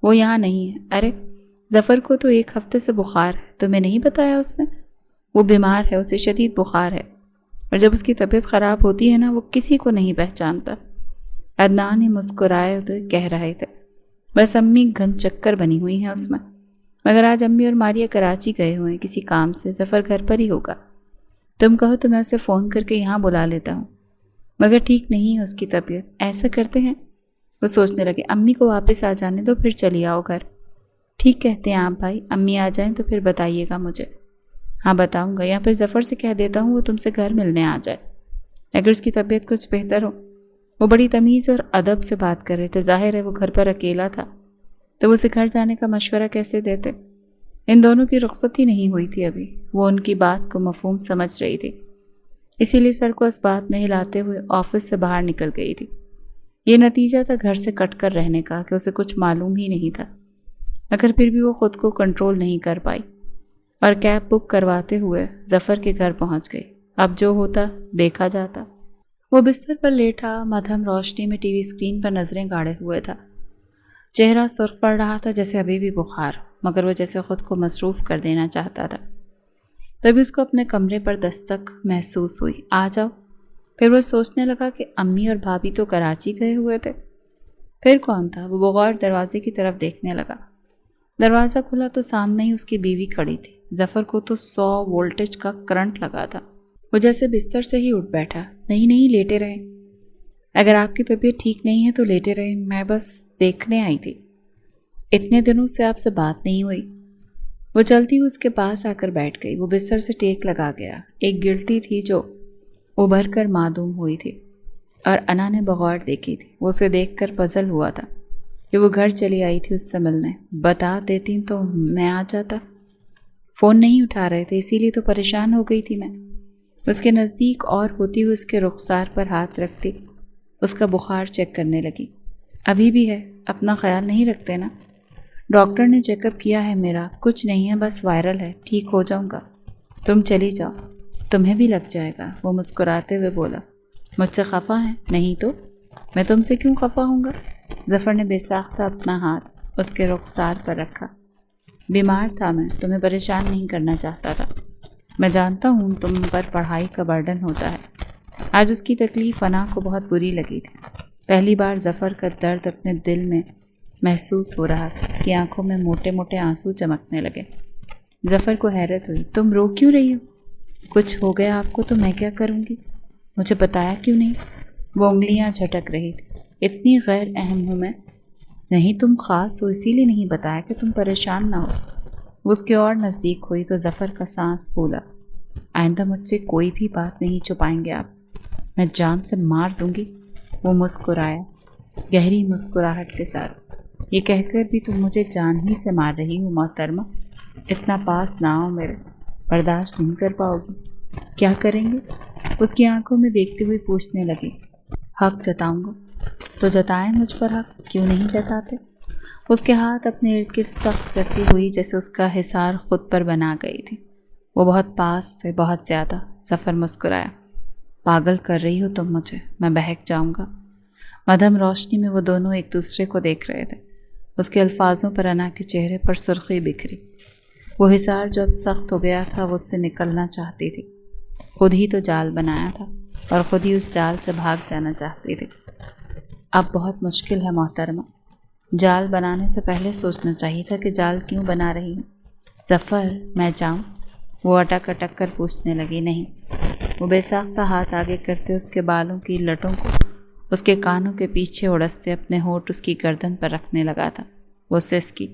A: وہ یہاں نہیں ہے۔ ارے ظفر کو تو 1 ہفتے سے بخار ہے، تمہیں نہیں بتایا اس نے؟ وہ بیمار ہے، اسے شدید بخار ہے، اور جب اس کی طبیعت خراب ہوتی ہے نا، وہ کسی کو نہیں پہچانتا۔ عدنان ہی مسکرائے ہوئے کہہ رہے تھے، بس امی گھن چکر بنی ہوئی ہیں اس میں، مگر آج امی اور ماریا کراچی گئے ہوئے ہیں کسی کام سے، ظفر گھر پر ہی ہوگا۔ تم کہو تو میں اسے فون کر کے یہاں بلا لیتا ہوں، مگر ٹھیک نہیں ہے اس کی طبیعت۔ ایسا کرتے ہیں، وہ سوچنے لگے، امی کو واپس آ جانے دو، پھر چلی آؤ گھر۔ ٹھیک کہتے ہیں آپ بھائی، امی آ جائیں تو پھر بتائیے گا مجھے۔ ہاں بتاؤں گا، یا پھر ظفر سے کہہ دیتا ہوں وہ تم سے گھر ملنے آ جائے، اگر اس کی طبیعت کچھ بہتر ہو۔ وہ بڑی تمیز اور ادب سے بات کر رہے تھے، ظاہر ہے وہ گھر پر اکیلا تھا، تو وہ اسے گھر جانے کا مشورہ کیسے دیتے؟ ان دونوں کی رخصتی نہیں ہوئی تھی ابھی، وہ ان کی بات کو مفہوم سمجھ رہی تھی، اسی لیے سر کو اس بات میں ہلاتے ہوئے آفس سے باہر نکل گئی تھی۔ یہ نتیجہ تھا گھر سے کٹ کر رہنے کا کہ اسے کچھ معلوم ہی نہیں تھا، مگر پھر بھی وہ خود کو کنٹرول نہیں کر پائی اور کیب بک کرواتے ہوئے ظفر کے گھر پہنچ گئی۔ اب جو ہوتا دیکھا جاتا۔ وہ بستر پر لیٹا مدھم روشنی میں ٹی وی اسکرین پر نظریں گاڑے ہوئے تھا۔ چہرہ سرخ پڑ رہا تھا جیسے ابھی بھی بخار، مگر وہ جیسے خود کو مصروف کر دینا چاہتا تھا۔ تبھی اس کو اپنے کمرے پر دستک محسوس ہوئی، آ جاؤ۔ پھر وہ سوچنے لگا کہ امی اور بھابھی تو کراچی گئے ہوئے تھے، پھر کون تھا؟ وہ بغور دروازے کی طرف دیکھنے لگا۔ دروازہ کھلا تو سامنے ہی اس کی بیوی کھڑی تھی۔ ظفر کو تو 100 وولٹیج کا کرنٹ لگا تھا۔ وہ جیسے بستر سے ہی اٹھ بیٹھا۔ نہیں لیٹے رہیں، اگر آپ کی طبیعت ٹھیک نہیں ہے تو لیٹے رہیں، میں بس دیکھنے آئی تھی، اتنے دنوں سے آپ سے بات نہیں ہوئی۔ وہ چلتی ہوئی اس کے پاس آ کر بیٹھ گئی۔ وہ بستر سے ٹیک لگا گیا۔ ایک گلٹی تھی جو ابھر کر معدوم ہوئی تھی اور انا نے بغور دیکھی تھی۔ وہ اسے دیکھ کر پزل ہوا تھا کہ وہ گھر چلی آئی تھی اس سے ملنے۔ بتا دیتی تو میں آ جاتا۔ فون نہیں اٹھا رہے تھے، اسی لیے تو پریشان ہو گئی تھی میں۔ اس کے نزدیک اور ہوتی ہوئی اس کے رخسار پر ہاتھ رکھتی اس کا بخار چیک کرنے لگی۔ ابھی بھی ہے؟ اپنا خیال نہیں رکھتے نا؟ ڈاکٹر نے چیک اپ کیا ہے میرا، کچھ نہیں ہے، بس وائرل ہے، ٹھیک ہو جاؤں گا، تم چلی جاؤ، تمہیں بھی لگ جائے گا۔ وہ مسکراتے ہوئے بولا۔ مجھ سے خفا ہیں؟ نہیں تو میں تم سے کیوں خفا ہوں گا؟ ظفر نے بے ساختہ اپنا ہاتھ اس کے رخسار پر رکھا۔ بیمار تھا میں، تمہیں پریشان نہیں کرنا چاہتا تھا۔ میں جانتا ہوں تم پر پڑھائی کا برڈن ہوتا ہے۔ آج اس کی تکلیف انا کو بہت بری لگی تھی۔ پہلی بار ظفر کا درد اپنے دل میں محسوس ہو رہا تھا۔ اس کی آنکھوں میں موٹے موٹے آنسو چمکنے لگے۔ ظفر کو حیرت ہوئی۔ تم رو کیوں رہی ہو؟ کچھ ہو گیا آپ کو تو میں کیا کروں گی؟ مجھے بتایا کیوں نہیں؟ وہ انگلیاں جھٹک رہی تھی۔ اتنی غیر اہم ہوں میں؟ نہیں، تم خاص ہو، اسی لیے نہیں بتایا کہ تم پریشان نہ ہو۔ وہ اس کے اور نزدیک ہوئی تو ظفر کا سانس پھولا۔ آئندہ مجھ سے کوئی بھی بات نہیں چھپائیں گے آپ، میں جان سے مار دوں گی۔ وہ مسکرایا گہری مسکراہٹ کے ساتھ۔ یہ کہہ کر بھی تم مجھے جان ہی سے مار رہی ہو محترمہ، اتنا پاس نہ آؤ میرے، برداشت نہیں کر پاؤ گی۔ کیا کریں گے؟ اس کی آنکھوں میں دیکھتے ہوئے پوچھنے لگی۔ حق جتاؤں گا تو جتائیں مجھ پر حق، کیوں نہیں جتاتے؟ اس کے ہاتھ اپنے ارد گرد سخت کرتی ہوئی جیسے اس کا حصار خود پر بنا گئی تھی۔ وہ بہت پاس سے، بہت زیادہ۔ ظفر مسکرایا۔ پاگل کر رہی ہو تم مجھے، میں بہک جاؤں گا۔ مدھم روشنی میں وہ دونوں ایک دوسرے کو دیکھ رہے تھے۔ اس کے الفاظوں پر انا کے چہرے پر سرخی بکھری۔ وہ حصار جو اب سخت ہو گیا تھا وہ اس سے نکلنا چاہتی تھی۔ خود ہی تو جال بنایا تھا اور خود ہی اس جال سے بھاگ جانا چاہتی تھی۔ اب بہت مشکل ہے محترمہ، جال بنانے سے پہلے سوچنا چاہیے تھا کہ جال کیوں بنا رہی ہوں۔ ظفر میں جاؤں؟ وہ اٹک اٹک کر پوچھنے لگی۔ نہیں۔ وہ بے ساختہ ہاتھ آگے کرتے اس کے بالوں کی لٹوں کو اس کے کانوں کے پیچھے اڑستے اپنے ہونٹ اس کی گردن پر رکھنے لگا تھا۔ وہ سسکی۔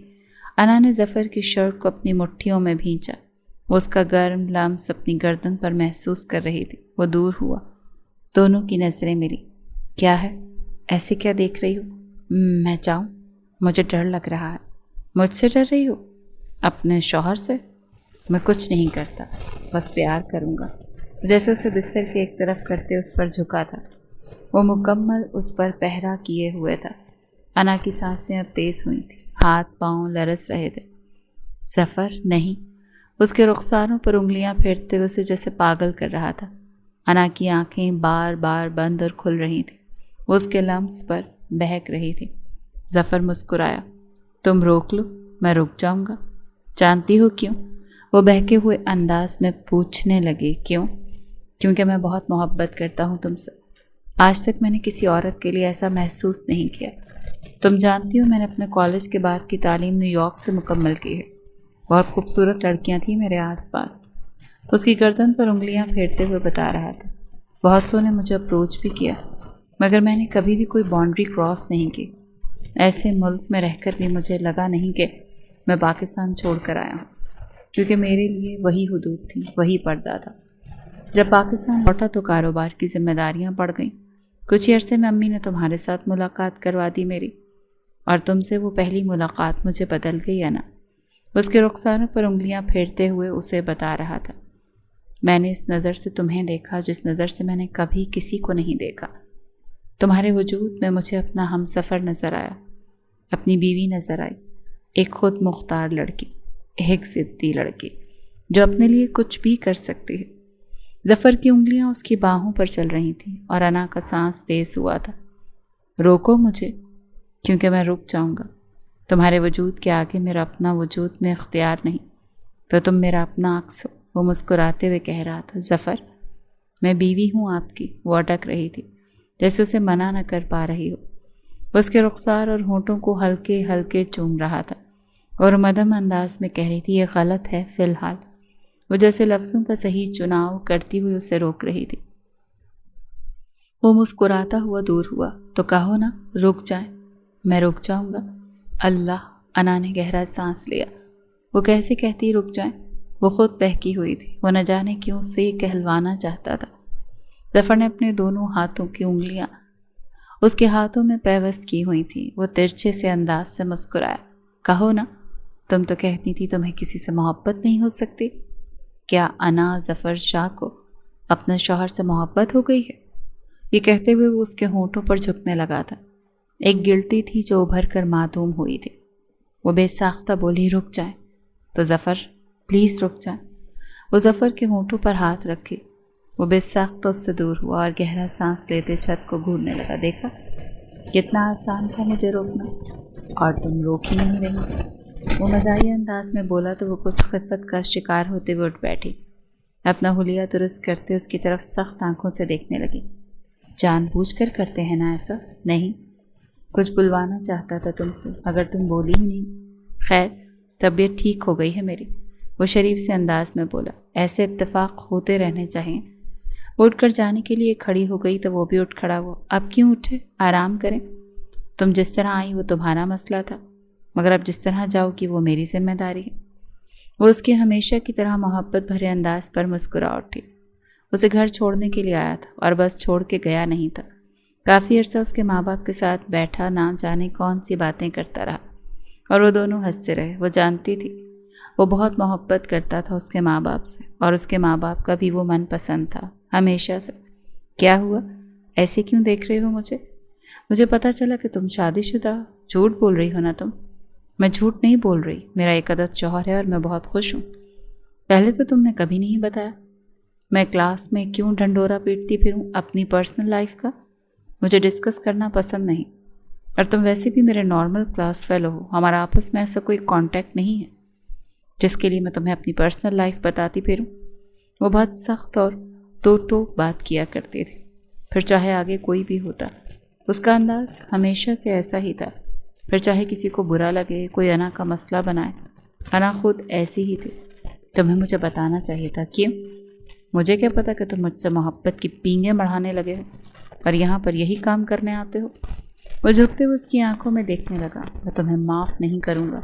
A: انا نے ظفر کی شرٹ کو اپنی مٹھیوں میں بھینچا۔ وہ اس کا گرم لمس اپنی گردن پر محسوس کر رہی تھی۔ وہ دور ہوا، دونوں کی نظریں ملی۔ کیا ہے؟ ایسے کیا دیکھ رہی ہو؟ میں جاؤں؟ مجھے ڈر لگ رہا ہے۔ مجھ سے ڈر رہی ہو؟ اپنے شوہر سے؟ میں کچھ نہیں کرتا، بس پیار کروں گا۔ جیسے اسے بستر کے ایک طرف کرتے اس پر جھکا تھا۔ وہ مکمل اس پر پہرا کیے ہوئے تھا۔ انا کی سانسیں اب تیز ہوئی تھیں، ہاتھ پاؤں لرز رہے تھے۔ ظفر نہیں۔ اس کے رخساروں پر انگلیاں پھیرتے ہوئے اسے جیسے پاگل کر رہا تھا۔ انا کی آنکھیں بار بار بند اور کھل رہی تھیں۔ وہ اس کے لمس پر بہک رہی تھی۔ ظفر مسکرایا۔ تم روک لو، میں رک جاؤں گا۔ جانتی ہو کیوں؟ وہ بہکے ہوئے انداز میں پوچھنے لگے۔ کیوں؟ کیونکہ میں بہت محبت کرتا ہوں تم سے۔ آج تک میں نے کسی عورت کے لیے ایسا محسوس نہیں کیا۔ تم جانتی ہو میں نے اپنے کالج کے بعد کی تعلیم نیو یارک سے مکمل کی ہے۔ بہت خوبصورت لڑکیاں تھیں میرے آس پاس۔ اس کی گردن پر انگلیاں پھیرتے ہوئے بتا رہا تھا۔ بہت سو نے مجھے اپروچ بھی کیا، مگر میں نے کبھی بھی کوئی باؤنڈری کراس نہیں کی۔ ایسے ملک میں رہ کر بھی مجھے لگا نہیں کہ میں پاکستان چھوڑ کر آیا ہوں، کیونکہ میرے لیے وہی حدود تھی، وہی پردہ تھا۔ جب پاکستان لوٹا تو کاروبار کی ذمہ داریاں بڑھ گئیں۔ کچھ عرصے میں امی نے تمہارے ساتھ ملاقات کروا دی میری، اور تم سے وہ پہلی ملاقات مجھے بدل گئی ہے نا۔ اس کے رخسانوں پر انگلیاں پھیرتے ہوئے اسے بتا رہا تھا، میں نے اس نظر سے تمہیں دیکھا جس نظر سے میں نے کبھی کسی کو نہیں دیکھا۔ تمہارے وجود میں مجھے اپنا ہم سفر نظر آیا، اپنی بیوی نظر آئی، ایک خود مختار لڑکی، ایک ضدی لڑکی جو اپنے لیے کچھ بھی کر سکتی ہے۔ ظفر کی انگلیاں اس کی باہوں پر چل رہی تھیں اور انا کا سانس تیز ہوا تھا۔ روکو مجھے، کیونکہ میں رک جاؤں گا۔ تمہارے وجود کے آگے میرا اپنا وجود میں اختیار نہیں، تو تم میرا اپنا عکس ہو۔ وہ مسکراتے ہوئے کہہ رہا تھا، ظفر میں بیوی ہوں آپ کی۔ وہ اٹک رہی تھی، جیسے اسے منع نہ کر پا رہی ہو۔ اس کے رخسار اور ہونٹوں کو ہلکے ہلکے چوم رہا تھا اور مدھم انداز میں کہہ رہی تھی، یہ غلط ہے فی الحال۔ وہ جیسے لفظوں کا صحیح چناؤ کرتی ہوئی اسے روک رہی تھی۔ وہ مسکراتا ہوا دور ہوا، تو کہو نا رک جائیں۔ میں رک جاؤں گا؟ اللہ! انا نے گہرا سانس لیا۔ وہ کیسے کہتی رک جائیں؟ وہ خود بہکی ہوئی تھی، وہ نہ جانے کیوں سے یہ کہلوانا چاہتا تھا۔ ظفر نے اپنے دونوں ہاتھوں کی انگلیاں اس کے ہاتھوں میں پیوست کی ہوئی تھیں۔ وہ ترچھے سے انداز سے مسکرایا، کہو نا، تم تو کہتی تھی تمہیں کسی سے محبت نہیں ہو سکتی۔ کیا انا ظفر شاہ کو اپنے شوہر سے محبت ہو گئی ہے؟ یہ کہتے ہوئے وہ اس کے ہونٹوں پر جھکنے لگا تھا۔ ایک گلٹی تھی جو ابھر کر معدوم ہوئی تھی۔ وہ بے ساختہ بولی، رک جائیں۔ تو ظفر پلیز رک جائیں۔ وہ ظفر کے ہونٹوں پر ہاتھ رکھے۔ وہ بے ساختہ اس سے دور ہوا اور گہرا سانس لیتے چھت کو گھورنے لگا۔ دیکھا کتنا آسان تھا مجھے روکنا، اور تم روک ہی نہیں رہی۔ وہ مزاحیہ انداز میں بولا تو وہ کچھ خفت کا شکار ہوتے ہوئے اٹھ بیٹھی، اپنا حلیہ درست کرتے اس کی طرف سخت آنکھوں سے دیکھنے لگی۔ جان بوجھ کر کرتے ہیں نا ایسا؟ نہیں، کچھ بلوانا چاہتا تھا تم سے، اگر تم بولی ہی نہیں۔ خیر، طبیعت ٹھیک ہو گئی ہے میری، وہ شریف سے انداز میں بولا۔ ایسے اتفاق ہوتے رہنے چاہئیں۔ وہ اٹھ کر جانے کے لیے کھڑی ہو گئی تو وہ بھی اٹھ کھڑا ہوا۔ اب کیوں اٹھے؟ آرام کریں۔ تم جس طرح آئی وہ تمہارا مسئلہ تھا، مگر اب جس طرح جاؤ گی وہ میری ذمہ داری ہے۔ وہ اس کے ہمیشہ کی طرح محبت بھرے انداز پر مسکرا اٹھی۔ اسے گھر چھوڑنے کے لیے آیا تھا اور بس چھوڑ کے گیا نہیں تھا۔ کافی عرصہ اس کے ماں باپ کے ساتھ بیٹھا، نہ جانے کون سی باتیں کرتا رہا، اور وہ دونوں ہنستے رہے۔ وہ جانتی تھی وہ بہت محبت کرتا تھا اس کے ماں باپ سے، اور اس کے ماں باپ کا بھی وہ من پسند تھا ہمیشہ سے۔ کیا ہوا؟ ایسے کیوں دیکھ رہے ہو مجھے؟ مجھے پتہ چلا کہ تم شادی شدہ ہو۔ جھوٹ بول رہی ہو نا تم؟ میں جھوٹ نہیں بول رہی، میرا ایک عدد شوہر ہے اور میں بہت خوش ہوں۔ پہلے تو تم نے کبھی نہیں بتایا۔ میں کلاس میں کیوں ڈھنڈورا پیٹتی پھروں اپنی پرسنل لائف کا؟ مجھے ڈسکس کرنا پسند نہیں، اور تم ویسے بھی میرے نارمل کلاس فیلو ہو۔ ہمارا آپس میں ایسا کوئی کانٹیکٹ نہیں ہے جس کے لیے میں تمہیں اپنی پرسنل لائف بتاتی پھروں۔ وہ بہت سخت اور دو ٹوک بات کیا کرتی تھی، پھر چاہے آگے کوئی بھی ہوتا۔ اس کا انداز ہمیشہ سے ایسا ہی تھا، پھر چاہے کسی کو برا لگے، کوئی انا کا مسئلہ بنائے۔ انا خود ایسی ہی تھی۔ تمہیں مجھے بتانا چاہیے تھا۔ کیوں؟ مجھے کیا پتا کہ تم مجھ سے محبت کی پینگیں بڑھانے لگے ہو اور یہاں پر یہی کام کرنے آتے ہو۔ وہ جھکتے ہوئے اس کی آنکھوں میں دیکھنے لگا۔ میں تمہیں معاف نہیں کروں گا۔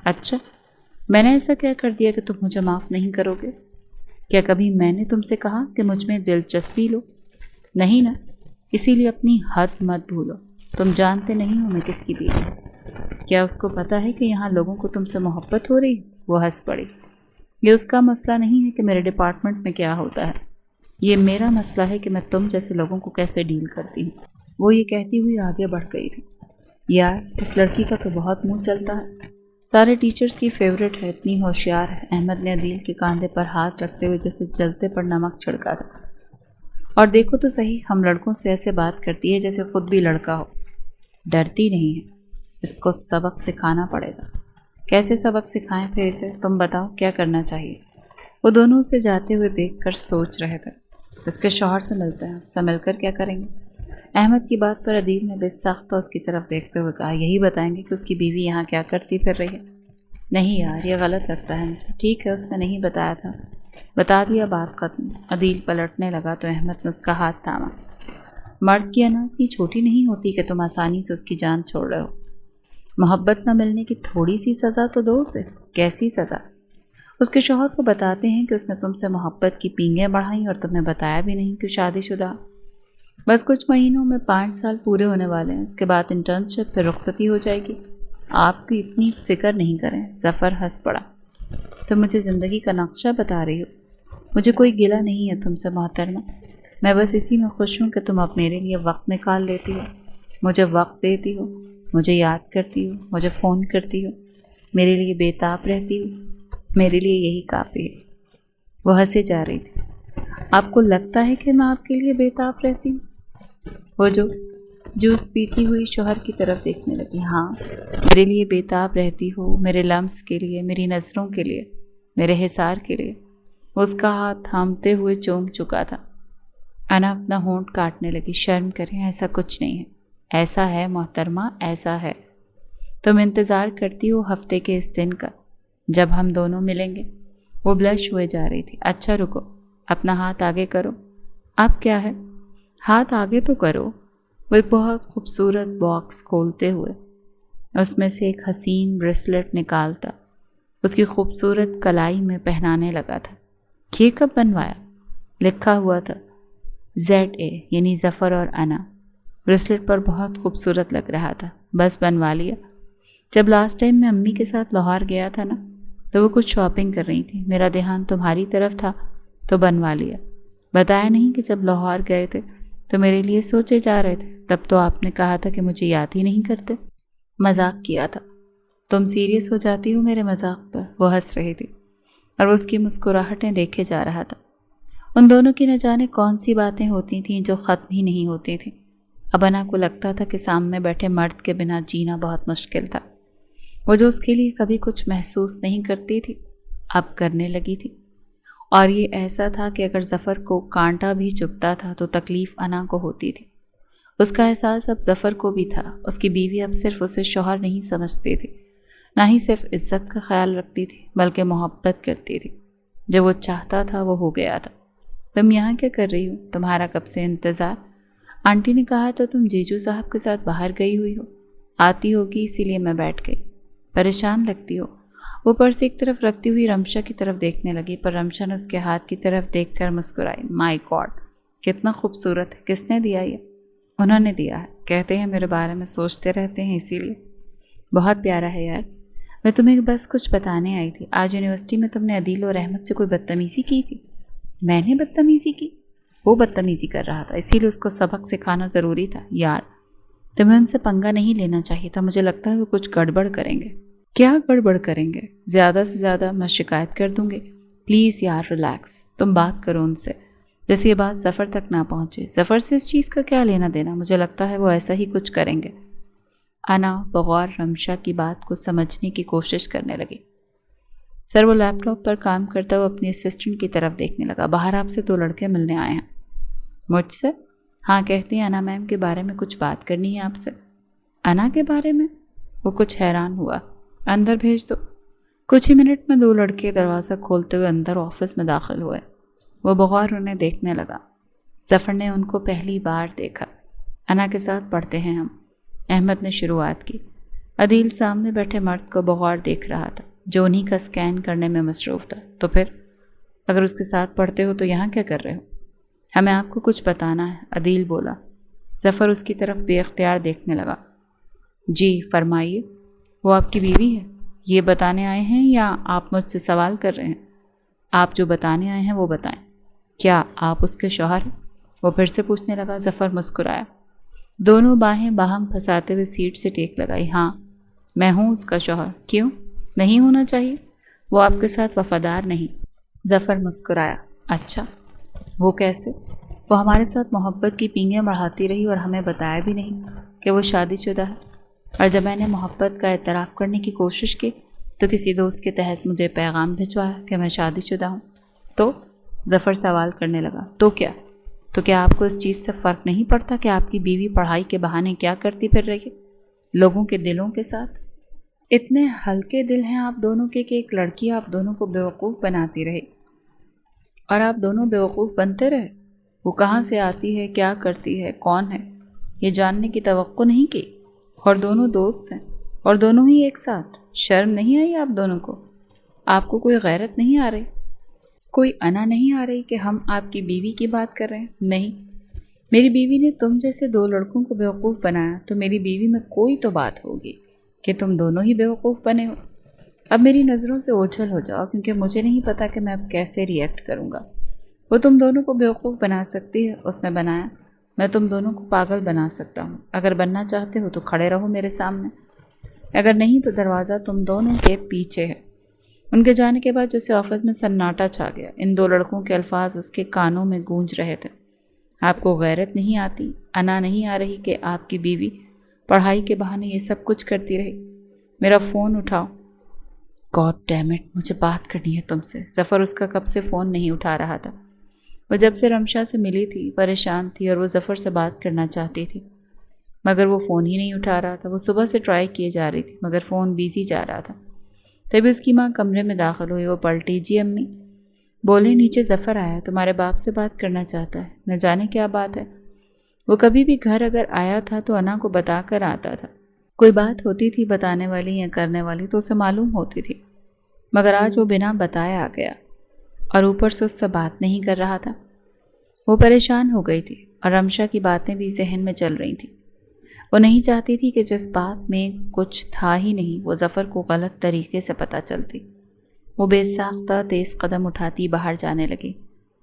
A: اچھا، میں نے ایسا کیا کر دیا کہ تم مجھے معاف نہیں کرو گے؟ کیا کبھی میں نے تم سے کہا کہ مجھ میں دلچسپی لو؟ نہیں نا، اسی لیے اپنی حد مت بھولو۔ تم جانتے نہیں ہو میں کس کی بیوی ہوں۔ کیا اس کو پتہ ہے کہ یہاں لوگوں کو تم سے محبت ہو رہی؟ وہ ہنس پڑی۔ یہ اس کا مسئلہ نہیں ہے کہ میرے ڈپارٹمنٹ میں کیا ہوتا ہے، یہ میرا مسئلہ ہے کہ میں تم جیسے لوگوں کو کیسے ڈیل کرتی ہوں۔ وہ یہ کہتی ہوئی آگے بڑھ گئی تھی۔ یار، اس لڑکی کا تو بہت منہ چلتا ہے، سارے ٹیچرز کی فیوریٹ ہے، اتنی ہوشیار ہے۔ احمد نے عدیل کے کاندھے پر ہاتھ رکھتے ہوئے جیسے جلتے پر نمک چھڑکا تھا۔ اور دیکھو تو صحیح، ہم لڑکوں سے ایسے بات کرتی ہے جیسے خود بھی لڑکا ہو۔ ڈرتی نہیں ہے، اس کو سبق سکھانا پڑے گا۔ کیسے سبق سکھائیں پھر اسے؟ تم بتاؤ کیا کرنا چاہیے؟ وہ دونوں اسے جاتے ہوئے دیکھ کر سوچ رہے تھے۔ اس کے شوہر سے ملتے ہیں، اس سے مل کر کیا کریں گے؟ احمد کی بات پر عدیل نے بے ساختہ اس کی طرف دیکھتے ہوئے کہا، یہی بتائیں گے کہ اس کی بیوی یہاں کیا کرتی پھر رہی ہے؟ نہیں یار، یہ غلط لگتا ہے مجھے۔ ٹھیک ہے، اس نے نہیں بتایا تھا، بتا دیا، بات ختم۔ عدیل پلٹنے لگا تو احمد نے اس کا ہاتھ تھاما۔ مرد کی انا اتنی چھوٹی نہیں ہوتی کہ تم آسانی سے اس کی جان چھوڑ رہے ہو۔ محبت نہ ملنے کی تھوڑی سی سزا تو دو اسے۔ کیسی سزا؟ اس کے شوہر کو بتاتے ہیں کہ اس نے تم سے محبت کی پینگیں بڑھائیں اور تمہیں بتایا بھی نہیں کہ شادی شدہ۔ بس کچھ مہینوں میں 5 سال پورے ہونے والے ہیں، اس کے بعد انٹرنشپ، پھر رخصتی ہو جائے گی۔ آپ کی اتنی فکر نہیں کریں، ظفر ہنس پڑا۔ تم مجھے زندگی کا نقشہ بتا رہی ہو؟ مجھے کوئی گلہ نہیں ہے تم سے محترمہ، میں بس اسی میں خوش ہوں کہ تم اب میرے لیے وقت نکال لیتی ہو، مجھے وقت دیتی ہو، مجھے یاد کرتی ہو، مجھے فون کرتی ہو، میرے لیے بے تاب رہتی ہو، میرے لیے یہی کافی ہے۔ وہ ہنسے جا رہی تھی۔ آپ کو لگتا ہے کہ میں آپ کے لیے بے تاب رہتی ہوں؟ وہ جو جوس پیتی ہوئی شوہر کی طرف دیکھنے لگی۔ ہاں، میرے لیے بے تاب رہتی ہو، میرے لمس کے لیے، میری نظروں کے لیے، میرے حصار کے لیے۔ اس کا ہاتھ تھامتے ہوئے چوم چکا تھا۔ انا اپنا ہونٹ کاٹنے لگی۔ شرم کریں، ایسا کچھ نہیں ہے۔ ایسا ہے محترمہ، ایسا ہے۔ تم انتظار کرتی ہو ہفتے کے اس دن کا جب ہم دونوں ملیں گے۔ وہ بلش ہوئے جا رہی تھی۔ اچھا رکو، اپنا ہاتھ آگے کرو۔ اب کیا ہے؟ ہاتھ آگے تو کرو۔ وہ ایک بہت خوبصورت باکس کھولتے ہوئے اس میں سے ایک حسین بریسلٹ نکالتا اس کی خوبصورت کلائی میں پہنانے لگا تھا۔ یہ کب بنوایا؟ لکھا ہوا تھا ZA، یعنی ظفر اور انا۔ بریسلٹ پر بہت خوبصورت لگ رہا تھا۔ بس بنوا لیا۔ جب لاسٹ ٹائم میں امی کے ساتھ لاہور گیا تھا نا، تو وہ کچھ شاپنگ کر رہی تھی، میرا دھیان تمہاری طرف تھا تو بنوا لیا۔ بتایا نہیں کہ جب لاہور گئے تھے تو میرے لیے سوچے جا رہے تھے، تب تو آپ نے کہا تھا کہ مجھے یاد ہی نہیں کرتے۔ مذاق کیا تھا۔ تم سیریس ہو جاتی ہو میرے مذاق پر؟ وہ ہنس رہی تھی اور وہ اس کی مسکراہٹیں دیکھے جا رہا تھا۔ ان دونوں کی نہ جانے کون سی باتیں ہوتی تھیں جو ختم ہی نہیں ہوتی تھیں۔ اب انا کو لگتا تھا کہ سامنے بیٹھے مرد کے بنا جینا بہت مشکل تھا۔ وہ جو اس کے لیے کبھی کچھ محسوس نہیں کرتی تھی، اب کرنے لگی تھی۔ اور یہ ایسا تھا کہ اگر ظفر کو کانٹا بھی چبھتا تھا تو تکلیف انا کو ہوتی تھی۔ اس کا احساس اب ظفر کو بھی تھا۔ اس کی بیوی اب صرف اسے شوہر نہیں سمجھتی تھی، نہ ہی صرف عزت کا خیال رکھتی تھی بلکہ محبت کرتی تھی۔ جو وہ چاہتا تھا وہ ہو گیا تھا۔ تم یہاں کیا کر رہی ہو؟ تمہارا کب سے انتظار۔ آنٹی نے کہا تھا تم جیجو صاحب کے ساتھ باہر گئی ہوئی ہو، آتی ہوگی، اسی لیے میں بیٹھ گئی۔ پریشان لگتی ہو۔ وہ پرس ایک طرف رکھتی ہوئی رمشا کی طرف دیکھنے لگی، پر رمشا نے اس کے ہاتھ کی طرف دیکھ کر مسکرائی۔ مائی گاڈ، کتنا خوبصورت ہے۔ کس نے دیا یہ؟ انہوں نے دیا ہے۔ کہتے ہیں میرے بارے میں سوچتے رہتے ہیں، اسی لیے۔ بہت پیارا ہے یار۔ میں تمہیں بس کچھ بتانے آئی تھی۔ آج یونیورسٹی میں تم نے عدیل اور احمد سے کوئی بدتمیزی کی تھی۔ میں نے بدتمیزی کی؟ وہ بدتمیزی کر رہا تھا، اسی لیے اس کو سبق سکھانا ضروری تھا۔ یار تمہیں ان سے پنگا نہیں لینا چاہیے تھا، مجھے لگتا ہے وہ کچھ گڑبڑ کریں گے۔ کیا گڑبڑ کریں گے؟ زیادہ سے زیادہ میں شکایت کر دوں گی۔ پلیز یار ریلیکس، تم بات کرو ان سے، جیسے یہ بات ظفر تک نہ پہنچے۔ ظفر سے اس چیز کا کیا لینا دینا؟ مجھے لگتا ہے وہ ایسا ہی کچھ کریں گے۔ انا بغور رمشا کی بات کو سمجھنے کی کوشش کرنے لگی۔ سر وہ لیپ ٹاپ پر کام کرتا ہوا اپنی اسسٹنٹ کی طرف دیکھنے لگا۔ باہر آپ سے 2 لڑکے ملنے آئے ہیں۔ مجھ سے؟ ہاں، کہتے ہیں انا میم کے بارے میں کچھ بات کرنی ہے آپ سے۔ انا کے بارے میں؟ وہ کچھ حیران ہوا۔ اندر بھیج دو۔ کچھ ہی منٹ میں 2 لڑکے دروازہ کھولتے ہوئے اندر آفس میں داخل ہوئے۔ وہ بغور انہیں دیکھنے لگا۔ ظفر نے ان کو پہلی بار دیکھا۔ انا کے ساتھ پڑھتے ہیں ہم، احمد نے شروعات کی۔ عدیل سامنے بیٹھے مرد کو بغور دیکھ رہا تھا جو انہی کا سکین کرنے میں مصروف تھا۔ تو پھر اگر اس کے ساتھ پڑھتے ہو تو یہاں کیا کر رہے ہو؟ ہمیں آپ کو کچھ بتانا ہے، عدیل بولا۔ ظفر اس کی طرف بے اختیار دیکھنے لگا۔ جی فرمائیے۔ وہ آپ کی بیوی ہے؟ یہ بتانے آئے ہیں یا آپ مجھ سے سوال کر رہے ہیں؟ آپ جو بتانے آئے ہیں وہ بتائیں۔ کیا آپ اس کے شوہر ہیں؟ وہ پھر سے پوچھنے لگا۔ ظفر مسکرایا۔ دونوں باہیں باہم پھنساتے ہوئے سیٹ سے ٹیک لگائی۔ ہاں، میں ہوں اس کا شوہر۔ کیوں نہیں ہونا چاہیے؟ وہ آپ کے ساتھ وفادار نہیں۔ ظفر مسکرایا۔ اچھا، وہ کیسے؟ وہ ہمارے ساتھ محبت کی پینگیں بڑھاتی رہی اور ہمیں بتایا بھی نہیں کہ وہ شادی شدہ ہے۔ اور جب میں نے محبت کا اعتراف کرنے کی کوشش کی تو کسی دوست کے تحت مجھے پیغام بھجوایا کہ میں شادی شدہ ہوں۔ تو ظفر سوال کرنے لگا۔ تو کیا آپ کو اس چیز سے فرق نہیں پڑتا کہ آپ کی بیوی پڑھائی کے بہانے کیا کرتی پھر رہی ہے لوگوں کے دلوں کے ساتھ؟ اتنے ہلکے دل ہیں آپ دونوں کے کہ ایک لڑکی آپ دونوں کو بیوقوف بناتی رہی اور آپ دونوں بیوقوف بنتے رہے۔ وہ کہاں سے آتی ہے، کیا کرتی ہے، کون ہے، یہ جاننے کی توقع نہیں کی۔ اور دونوں دوست ہیں اور دونوں ہی ایک ساتھ۔ شرم نہیں آئی آپ دونوں کو؟ آپ کو کوئی غیرت نہیں آ رہی؟ کوئی انا نہیں آ رہی کہ ہم آپ کی بیوی کی بات کر رہے ہیں؟ نہیں، میری بیوی نے تم جیسے 2 لڑکوں کو بیوقوف بنایا تو میری بیوی میں کوئی تو بات ہوگی۔ کہ تم دونوں ہی بیوقوف بنے ہو۔ اب میری نظروں سے اوجھل ہو جاؤ، کیونکہ مجھے نہیں پتا کہ میں اب کیسے ریئیکٹ کروں گا۔ وہ تم دونوں کو بیوقوف بنا سکتی ہے، اس نے بنایا۔ میں تم دونوں کو پاگل بنا سکتا ہوں۔ اگر بننا چاہتے ہو تو کھڑے رہو میرے سامنے، اگر نہیں تو دروازہ تم دونوں کے پیچھے ہے۔ ان کے جانے کے بعد جیسے آفس میں سناٹا چھا گیا۔ ان دو لڑکوں کے الفاظ اس کے کانوں میں گونج رہے تھے۔ آپ کو غیرت نہیں آتی؟ انا نہیں آ رہی کہ آپ کی بیوی پڑھائی کے بہانے یہ سب کچھ کرتی رہی؟ میرا فون اٹھاؤ۔ گاڈ ڈیم اٹ، مجھے بات کرنی ہے تم سے۔ ظفر اس کا کب سے فون نہیں اٹھا رہا تھا۔ وہ جب سے رمشا سے ملی تھی پریشان تھی اور وہ ظفر سے بات کرنا چاہتی تھی، مگر وہ فون ہی نہیں اٹھا رہا تھا۔ وہ صبح سے ٹرائی کیے جا رہی تھی مگر فون بیزی جا رہا تھا۔ تبھی اس کی ماں کمرے میں داخل ہوئی۔ وہ پلٹی، جی امی؟ بولے نیچے ظفر آیا، تمہارے باپ سے بات کرنا چاہتا ہے، نہ جانے کیا بات ہے۔ وہ کبھی بھی گھر اگر آیا تھا تو انا کو بتا کر آتا تھا۔ کوئی بات ہوتی تھی بتانے والی یا کرنے والی تو اسے معلوم ہوتی تھی، مگر آج وہ بنا بتائے آ گیا اور اوپر سے اس سے بات نہیں کر رہا تھا۔ وہ پریشان ہو گئی تھی اور رمشا کی باتیں بھی ذہن میں چل رہی تھیں۔ وہ نہیں چاہتی تھی کہ جس بات میں کچھ تھا ہی نہیں وہ ظفر کو غلط طریقے سے پتہ چلتی۔ وہ بے ساختہ تیز قدم اٹھاتی باہر جانے لگی۔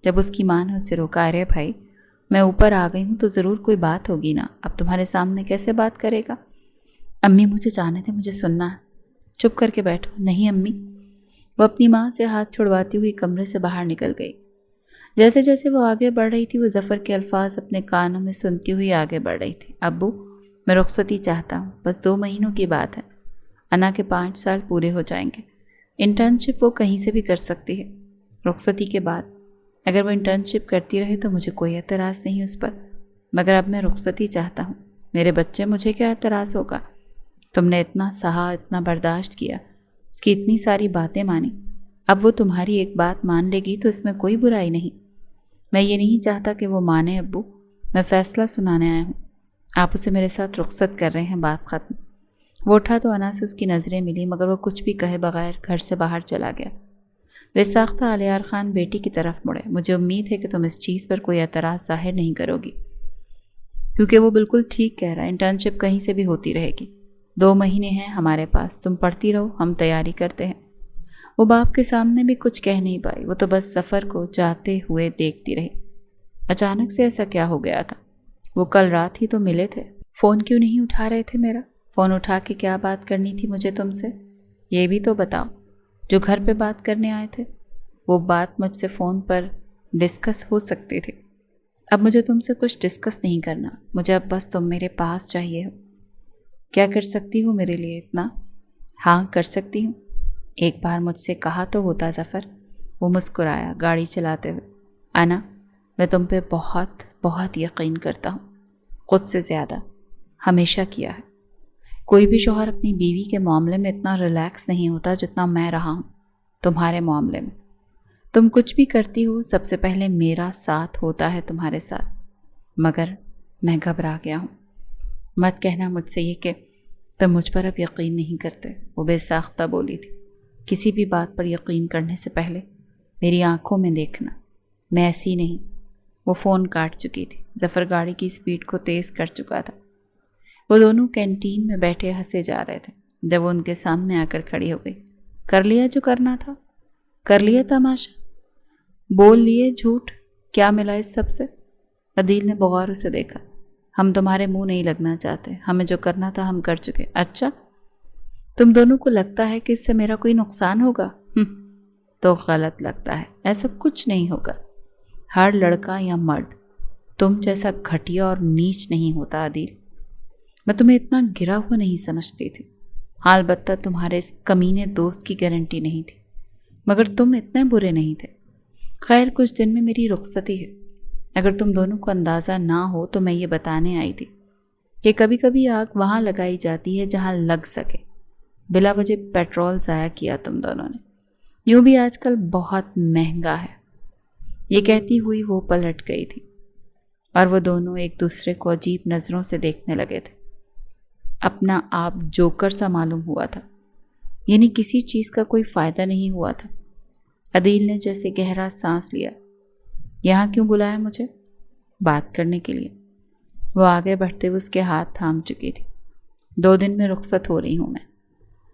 A: جب اس کی ماں نے اسے روکا، ارے بھائی میں اوپر آ گئی ہوں تو ضرور کوئی بات ہوگی نا، اب تمہارے سامنے کیسے بات کرے گا؟ امی مجھے جانے دے، مجھے سننا ہے۔ چپ کر کے بیٹھو۔ نہیں امی۔ وہ اپنی ماں سے ہاتھ چھڑواتی ہوئی کمرے سے باہر نکل گئی۔ جیسے جیسے وہ آگے بڑھ رہی تھی وہ ظفر کے الفاظ اپنے کانوں میں سنتی ہوئی آگے بڑھ رہی تھی۔ ابو میں رخصتی چاہتا ہوں، بس 2 مہینوں کی بات ہے، انا کے 5 سال پورے ہو جائیں گے۔ انٹرنشپ وہ کہیں سے بھی کر سکتی ہے رخصتی کے بعد۔ اگر وہ انٹرنشپ کرتی رہے تو مجھے کوئی اعتراض نہیں اس پر، مگر اب میں رخصتی چاہتا ہوں۔ میرے بچے، مجھے کیا اعتراض ہوگا؟ تم نے اتنا سہا، اتنا برداشت کیا، اس کی اتنی ساری باتیں مانی، اب وہ تمہاری ایک بات مان لے گی تو اس میں کوئی برائی نہیں۔ میں یہ نہیں چاہتا کہ وہ مانے ابو، میں فیصلہ سنانے آیا ہوں۔ آپ اسے میرے ساتھ رخصت کر رہے ہیں، بات ختم۔ وہ اٹھا تو انا سے اس کی نظریں ملی مگر وہ کچھ بھی کہے بغیر گھر سے باہر چلا گیا۔ بے ساختہ علیار خان بیٹی کی طرف مڑے۔ مجھے امید ہے کہ تم اس چیز پر کوئی اعتراض ظاہر نہیں کرو گی، کیونکہ وہ بالکل ٹھیک کہہ رہا ہے، انٹرنشپ کہیں سے بھی ہوتی رہے گی۔ 2 مہینے ہیں ہمارے پاس، تم پڑھتی رہو، ہم تیاری کرتے ہیں۔ وہ باپ کے سامنے بھی کچھ کہہ نہیں پائی، وہ تو بس ظفر کو جاتے ہوئے دیکھتی رہی۔ اچانک سے ایسا کیا ہو گیا تھا؟ وہ کل رات ہی تو ملے تھے، فون کیوں نہیں اٹھا رہے تھے میرا؟ فون اٹھا کے کیا بات کرنی تھی مجھے تم سے؟ یہ بھی تو بتاؤ۔ جو گھر پہ بات کرنے آئے تھے وہ بات مجھ سے فون پر ڈسکس ہو سکتی تھی۔ اب مجھے تم سے کچھ ڈسکس نہیں کرنا، مجھے اب بس تم میرے پاس چاہیے ہو۔ کیا کر سکتی ہوں میرے لیے اتنا؟ ہاں کر سکتی ہوں، ایک بار مجھ سے کہا تو ہوتا ظفر۔ وہ مسکرایا گاڑی چلاتے ہوئے۔ انا میں تم پہ بہت بہت یقین کرتا ہوں، خود سے زیادہ، ہمیشہ کیا ہے۔ کوئی بھی شوہر اپنی بیوی کے معاملے میں اتنا ریلیکس نہیں ہوتا جتنا میں رہا ہوں تمہارے معاملے میں۔ تم کچھ بھی کرتی ہو سب سے پہلے میرا ساتھ ہوتا ہے تمہارے ساتھ، مگر میں گھبرا گیا ہوں۔ مت کہنا مجھ سے یہ کہ تم مجھ پر اب یقین نہیں کرتے، وہ بے ساختہ بولی تھی۔ کسی بھی بات پر یقین کرنے سے پہلے میری آنکھوں میں دیکھنا، میں ایسی نہیں۔ وہ فون کاٹ چکی تھی، ظفر گاڑی کی سپیڈ کو تیز کر چکا تھا۔ وہ دونوں کینٹین میں بیٹھے ہنسے جا رہے تھے جب وہ ان کے سامنے آ کر کھڑی ہو گئی۔ کر لیا جو کرنا تھا، کر لیا تماشا، بول لیے جھوٹ، کیا ملا اس سب سے؟ عدیل نے بغور سے دیکھا۔ ہم تمہارے منہ نہیں لگنا چاہتے، ہمیں جو کرنا تھا ہم کر چکے۔ اچھا تم دونوں کو لگتا ہے کہ اس سے میرا کوئی نقصان ہوگا؟ تو غلط لگتا ہے، ایسا کچھ نہیں ہوگا۔ ہر لڑکا یا مرد تم جیسا گھٹیا اور نیچ نہیں ہوتا عدیل۔ میں تمہیں اتنا گرا ہوا نہیں سمجھتی تھی، ہاں البتہ تمہارے اس کمینے دوست کی گارنٹی نہیں تھی، مگر تم اتنے برے نہیں تھے۔ خیر کچھ دن میں میری رخصتی ہے، اگر تم دونوں کو اندازہ نہ ہو تو میں یہ بتانے آئی تھی کہ کبھی کبھی آگ وہاں لگائی جاتی ہے جہاں لگ سکے۔ بلا وجہ پیٹرول ضائع کیا تم دونوں نے، یوں بھی آج کل بہت مہنگا ہے۔ یہ کہتی ہوئی وہ پلٹ گئی تھی اور وہ دونوں ایک دوسرے کو عجیب نظروں سے دیکھنے لگے تھے۔ اپنا آپ جوکر سا معلوم ہوا تھا، یعنی کسی چیز کا کوئی فائدہ نہیں ہوا تھا۔ عدیل نے جیسے گہرا سانس لیا۔ یہاں کیوں بلایا مجھے؟ بات کرنے کے لیے۔ وہ آگے بڑھتے ہوئے اس کے ہاتھ تھام چکی تھی۔ 2 دن میں رخصت ہو رہی ہوں میں،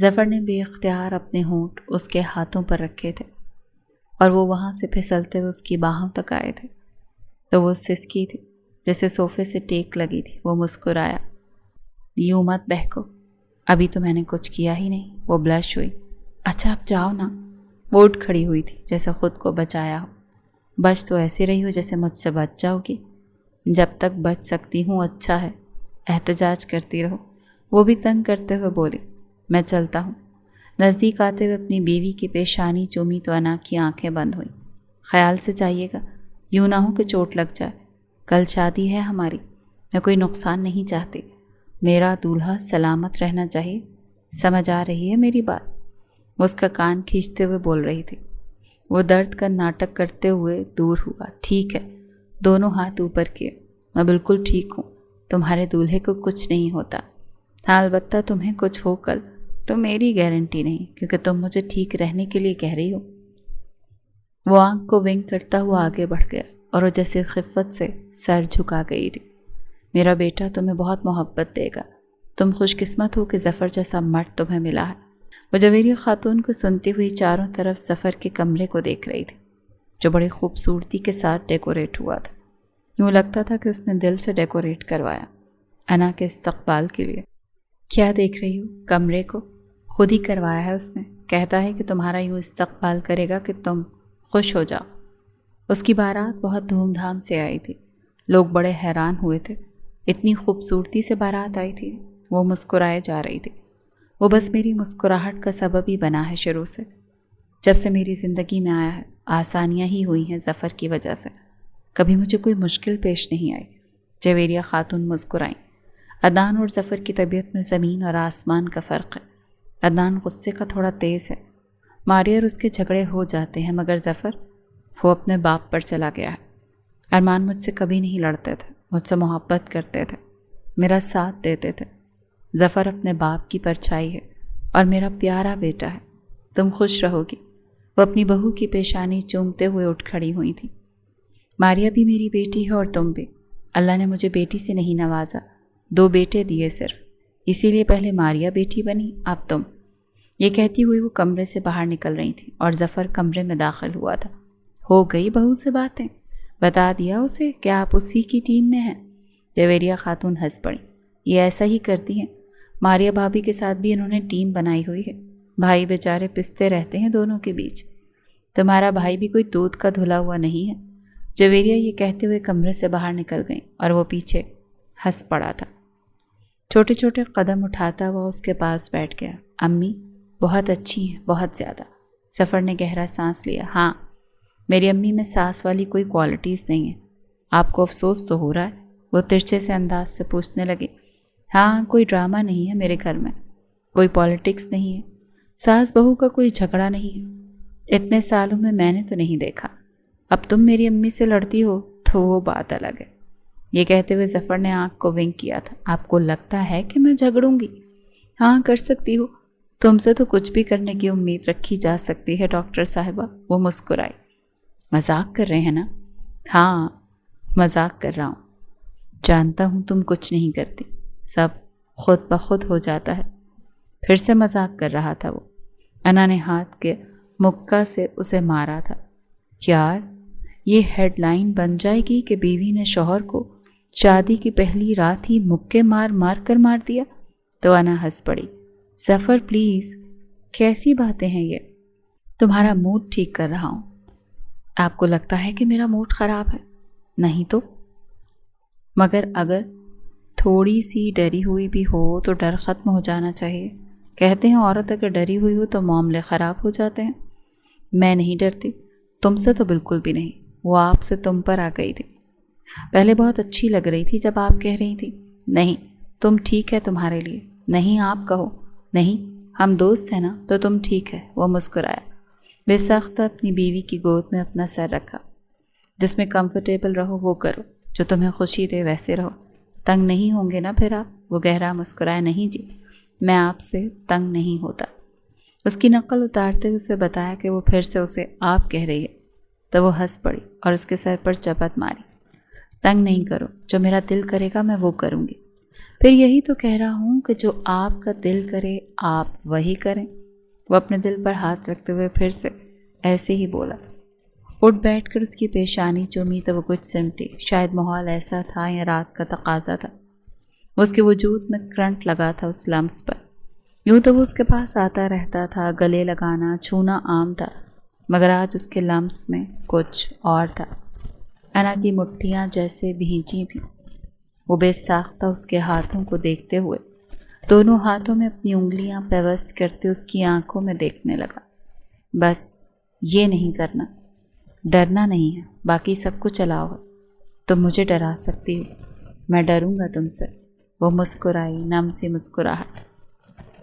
A: ظفر نے بے اختیار اپنے ہونٹ اس کے ہاتھوں پر رکھے تھے اور وہ وہاں سے پھسلتے ہوئے اس کی باہوں تک آئے تھے تو وہ سسکی تھی جیسے صوفے سے ٹیک لگی تھی۔ وہ مسکرایا۔ یوں مت بہکو، ابھی تو میں نے کچھ کیا ہی نہیں۔ وہ بلش ہوئی۔ اچھا اب جاؤ نا۔ وہ اٹھ کھڑی ہوئی تھی جیسے خود کو بچایا ہو۔ بچ تو ایسی رہی ہو جیسے مجھ سے بچ جاؤ گی۔ جب تک بچ سکتی ہوں اچھا ہے، احتجاج کرتی رہو۔ وہ بھی تنگ کرتے ہوئے بولی۔ میں چلتا ہوں۔ نزدیک آتے ہوئے اپنی بیوی کی پیشانی چومی تو انا کی آنکھیں بند ہوئیں۔ خیال سے جائیے گا، یوں نہ ہو کہ چوٹ لگ جائے۔ کل شادی ہے ہماری، میں کوئی نقصان نہیں چاہتی۔ میرا دولہا سلامت رہنا چاہیے، سمجھ آ رہی ہے میری بات؟ وہ اس کا کان کھینچتے ہوئے بول رہی تھی۔ وہ درد کا ناٹک کرتے ہوئے دور ہوا۔ ٹھیک ہے، دونوں ہاتھ اوپر کیے۔ میں بالکل ٹھیک ہوں، تمہارے دولہے کو کچھ نہیں ہوتا۔ ہاں البتہ تمہیں کچھ ہو کل تو میری گارنٹی نہیں، کیونکہ تم مجھے ٹھیک رہنے کے لیے کہہ رہی ہو۔ وہ آنکھ کو ونک کرتا ہوا آگے بڑھ گیا اور وہ جیسے خفت سے سر جھکا گئی تھی۔ میرا بیٹا تمہیں بہت محبت دے گا، تم خوش قسمت ہو کہ ظفر جیسا مرد تمہیں ملا ہے۔ وہ جویریہ خاتون کو سنتی ہوئی چاروں طرف ظفر کے کمرے کو دیکھ رہی تھی جو بڑی خوبصورتی کے ساتھ ڈیکوریٹ ہوا تھا۔ یوں لگتا تھا کہ اس نے دل سے ڈیکوریٹ کروایا انا کے استقبال کے لیے۔ کیا دیکھ رہی ہو؟ کمرے کو خود ہی کروایا ہے اس نے، کہتا ہے کہ تمہارا یوں استقبال کرے گا کہ تم خوش ہو جاؤ۔ اس کی بارات بہت دھوم دھام سے آئی تھی، لوگ بڑے حیران ہوئے تھے، اتنی خوبصورتی سے بارات آئی تھی۔ وہ مسکرائے جا رہی تھی۔ وہ بس میری مسکراہٹ کا سبب ہی بنا ہے شروع سے، جب سے میری زندگی میں آیا ہے۔ آسانیاں ہی ہوئی ہیں ظفر کی وجہ سے، کبھی مجھے کوئی مشکل پیش نہیں آئی۔ جویریہ خاتون مسکرائیں۔ عدنان اور ظفر کی طبیعت میں زمین اور آسمان کا فرق ہے۔ عدنان غصے کا تھوڑا تیز ہے، ماریا اور اس کے جھگڑے ہو جاتے ہیں، مگر ظفر وہ اپنے باپ پر چلا گیا ہے۔ ارمان مجھ سے کبھی نہیں لڑتے تھے، مجھ سے محبت کرتے تھے، میرا ساتھ دیتے تھے۔ ظفر اپنے باپ کی پرچھائی ہے اور میرا پیارا بیٹا ہے۔ تم خوش رہو گی۔ وہ اپنی بہو کی پیشانی چومتے ہوئے اٹھ کھڑی ہوئی تھی۔ ماریا بھی میری بیٹی ہے اور تم بھی۔ اللہ نے مجھے بیٹی سے نہیں نوازا، 2 بیٹے دیے صرف، اسی لیے پہلے ماریا بیٹی بنی، اب تم۔ یہ کہتی ہوئی وہ کمرے سے باہر نکل رہی تھی اور ظفر کمرے میں داخل ہوا تھا۔ ہو گئی بہو سے باتیں؟ بتا دیا اسے کہ آپ اسی کی ٹیم میں ہیں؟ جویریہ خاتون ہنس پڑی۔ یہ ایسا ہی کرتی ہیں، ماریا بھابھی کے ساتھ بھی انہوں نے ٹیم بنائی ہوئی ہے۔ بھائی بیچارے پستے رہتے ہیں دونوں کے بیچ۔ تمہارا بھائی بھی کوئی دودھ کا دھلا ہوا نہیں ہے۔ جویریہ یہ کہتے ہوئے کمرے سے باہر نکل گئیں اور وہ پیچھے ہنس پڑا تھا۔ چھوٹے چھوٹے قدم اٹھاتا ہوا اس کے پاس بیٹھ گیا۔ امی بہت اچھی ہیں، بہت زیادہ۔ ظفر نے گہرا سانس لیا۔ ہاں، میری امی میں ساس والی کوئی کوالٹیز نہیں ہیں۔ آپ کو افسوس تو ہو رہا ہے؟ وہ ترچھے سے انداز سے پوچھنے لگی۔ ہاں، کوئی ڈرامہ نہیں ہے میرے گھر میں، کوئی پالیٹکس نہیں ہے، ساس بہو کا کوئی جھگڑا نہیں ہے۔ اتنے سالوں میں نے تو نہیں دیکھا۔ اب تم میری امی سے لڑتی ہو تو وہ بات الگ ہے۔ یہ کہتے ہوئے ظفر نے آنکھ کو ونک کیا تھا۔ آپ کو لگتا ہے کہ میں جھگڑوں گی؟ ہاں کر سکتی ہو، تم سے تو کچھ بھی کرنے کی امید رکھی جا سکتی ہے ڈاکٹر صاحبہ۔ وہ مسکرائی۔ مذاق کر رہے ہیں نا؟ ہاں مذاق کر رہا ہوں، جانتا ہوں تم کچھ نہیں کرتی، سب خود بخود ہو جاتا ہے۔ پھر سے مذاق کر رہا تھا وہ۔ انا نے ہاتھ کے مکہ سے اسے مارا تھا۔ یار یہ ہیڈ لائن بن جائے گی کہ بیوی نے شوہر کو شادی کی پہلی رات ہی مکے مار مار دیا۔ تو انا ہنس پڑی۔ ظفر پلیز، کیسی باتیں ہیں یہ؟ تمہارا موڈ ٹھیک کر رہا ہوں۔ آپ کو لگتا ہے کہ میرا موڈ خراب ہے؟ نہیں تو؟ مگر اگر تھوڑی سی ڈری ہوئی بھی ہو تو ڈر ختم ہو جانا چاہیے۔ کہتے ہیں عورت اگر ڈری ہوئی ہو تو معاملے خراب ہو جاتے ہیں۔ میں نہیں ڈرتی، تم سے تو بالکل بھی نہیں۔ وہ آپ سے تم پر آ گئی تھی۔ پہلے بہت اچھی لگ رہی تھی جب آپ کہہ رہی تھی نہیں تم ٹھیک ہے تمہارے لیے، نہیں آپ کہو نہیں ہم دوست ہیں نا تو تم ٹھیک ہے۔ وہ مسکرایا، بے سخت اپنی بیوی کی گود میں اپنا سر رکھا۔ جس میں کمفرٹیبل رہو وہ کرو، جو تمہیں خوشی دے ویسے رہو، تنگ نہیں ہوں گے نا پھر آپ؟ وہ گہرا مسکرایا۔ نہیں جی، میں آپ سے تنگ نہیں ہوتا۔ اس کی نقل اتارتے ہوئے اسے بتایا کہ وہ پھر سے اسے آپ کہہ رہی ہے تو وہ ہنس پڑی اور اس کے سر پر چپت ماری۔ تنگ نہیں کرو، جو میرا دل کرے گا میں وہ کروں گی۔ پھر یہی تو کہہ رہا ہوں کہ جو آپ کا دل کرے آپ وہی کریں۔ وہ اپنے دل پر ہاتھ رکھتے ہوئے پھر سے ایسے ہی بولا۔ اٹھ بیٹھ کر اس کی پیشانی چومی تو وہ کچھ سمٹی۔ شاید ماحول ایسا تھا یا رات کا تقاضا تھا، اس کے وجود میں کرنٹ لگا تھا اس لمس پر۔ یوں تو وہ اس کے پاس آتا رہتا تھا، گلے لگانا چھونا عام تھا، مگر آج اس کے لمس میں کچھ اور تھا۔ انا کی مٹھیاں جیسے بھینچی تھیں۔ وہ بے ساختہ اس کے ہاتھوں کو دیکھتے ہوئے دونوں ہاتھوں میں اپنی انگلیاں پیوست کرتے اس کی آنکھوں میں دیکھنے لگا۔ بس یہ نہیں کرنا، ڈرنا نہیں ہے، باقی سب کچھ الاؤ ہے۔ تم مجھے ڈرا سکتی ہو، میں ڈروں گا تم سے۔ وہ مسکرائی، نم سی مسکراہٹ،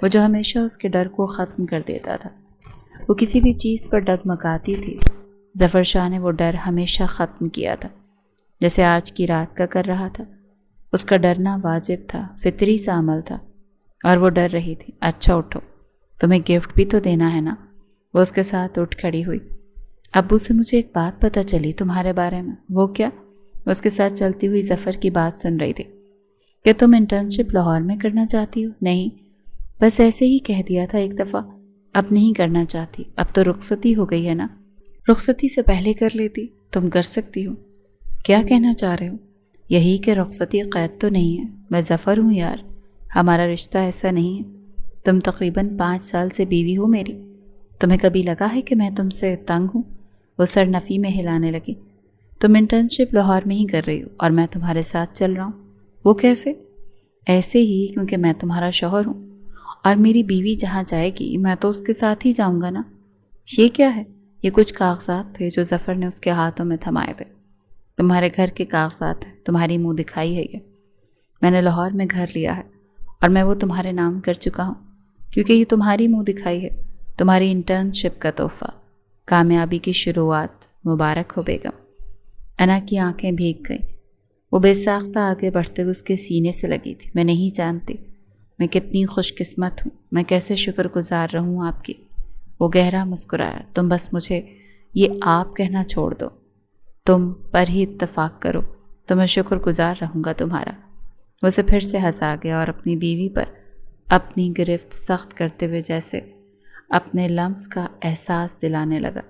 A: وہ جو ہمیشہ اس کے ڈر کو ختم کر دیتا تھا۔ وہ کسی بھی چیز پر ڈگمگاتی تھی، ظفر شاہ نے وہ ڈر ہمیشہ ختم کیا تھا، جیسے آج کی رات کا کر رہا تھا۔ اس کا ڈرنا واجب تھا، فطری سا عمل تھا، اور وہ ڈر رہی تھی۔ اچھا اٹھو، تمہیں گفٹ بھی تو دینا ہے نا۔ وہ اس کے ساتھ اٹھ کھڑی ہوئی۔ ابو سے مجھے ایک بات پتہ چلی تمہارے بارے میں۔ وہ کیا؟ اس کے ساتھ چلتی ہوئی ظفر کی بات سن رہی تھی۔ کہ تم انٹرنشپ لاہور میں کرنا چاہتی ہو؟ نہیں، بس ایسے ہی کہہ دیا تھا ایک دفعہ، اب نہیں کرنا چاہتی۔ اب تو رخصتی ہو گئی ہے نا، رخصتی سے پہلے کر لیتی، تم کر سکتی ہو۔ کیا کہنا چاہ رہے ہو؟ یہی کہ رخصتی قید تو نہیں ہے، میں ظفر ہوں یار، ہمارا رشتہ ایسا نہیں ہے۔ تم تقریباً 5 سال سے بیوی ہو میری، تمہیں کبھی لگا ہے کہ میں تم سے تنگ ہوں؟ وہ سر نفی میں ہلانے لگی۔ تم انٹرنشپ لاہور میں ہی کر رہی ہو اور میں تمہارے ساتھ چل رہا ہوں۔ وہ کیسے؟ ایسے ہی، کیونکہ میں تمہارا شوہر ہوں، اور میری بیوی جہاں جائے گی میں تو اس کے ساتھ ہی جاؤں گا نا۔ یہ کیا ہے؟ یہ کچھ کاغذات تھے جو ظفر نے اس کے ہاتھوں میں تھمائے تھے۔ تمہارے گھر کے کاغذات ہیں، تمہاری منہ دکھائی ہے یہ۔ میں نے لاہور میں گھر لیا ہے اور میں وہ تمہارے نام کر چکا ہوں، کیونکہ یہ تمہاری منہ دکھائی ہے، تمہاری انٹرنشپ کا تحفہ۔ کامیابی کی شروعات مبارک ہو بیگم۔ انا کی آنکھیں بھیگ گئیں۔ وہ بے ساختہ آگے بڑھتے ہوئے اس کے سینے سے لگی تھی۔ میں نہیں جانتی میں کتنی خوش قسمت ہوں، میں کیسے شکر گزار رہوں آپ کی۔ وہ گہرا مسکرایا۔ تم بس مجھے یہ آپ کہنا چھوڑ دو، تم پر ہی اتفاق کرو تو میں شکر گزار رہوں گا تمہارا۔ وہ اسے پھر سے ہنسا گیا اور اپنی بیوی پر اپنی گرفت سخت کرتے ہوئے جیسے اپنے لمس کا احساس دلانے لگا۔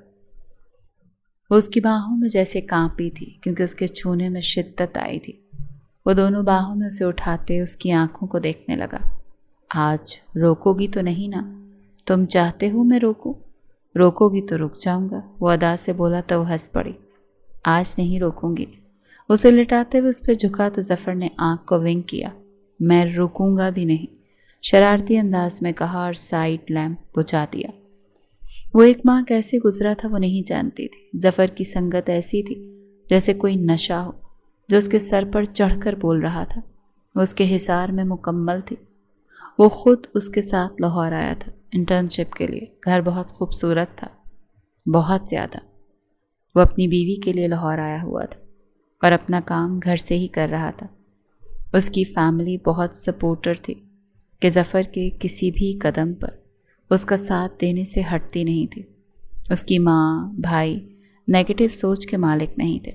A: وہ اس کی باہوں میں جیسے کانپی تھی، کیونکہ اس کے چھونے میں شدت آئی تھی۔ وہ دونوں باہوں میں اسے اٹھاتے اس کی آنکھوں کو دیکھنے لگا۔ آج روکو گی تو نہیں نا؟ تم چاہتے ہو میں روکوں؟ روکو گی تو رک جاؤں گا۔ وہ ادا سے بولا تو وہ ہنس پڑی۔ آج نہیں روکوں گی۔ اسے لٹاتے ہوئے اس پہ جھکا تو ظفر نے آنکھ کو ونک کیا۔ میں رکوں گا بھی نہیں، شرارتی انداز میں کہا اور سائڈ لیمپ بجھا دیا۔ وہ ایک ماہ کیسے گزرا تھا وہ نہیں جانتی تھی۔ ظفر کی سنگت ایسی تھی جیسے کوئی نشہ ہو جو اس کے سر پر چڑھ کر بول رہا تھا۔ وہ اس کے حصار میں مکمل تھی۔ وہ خود اس کے ساتھ لاہور آیا تھا انٹرنشپ کے لیے۔ گھر بہت خوبصورت تھا، بہت زیادہ۔ وہ اپنی بیوی کے لیے لاہور آیا ہوا تھا اور اپنا کام گھر سے ہی کر رہا تھا۔ اس کی فیملی بہت سپورٹر تھی کہ ظفر کے کسی بھی قدم پر اس کا ساتھ دینے سے ہٹتی نہیں تھی۔ اس کی ماں، بھائی نیگیٹو سوچ کے مالک نہیں تھے۔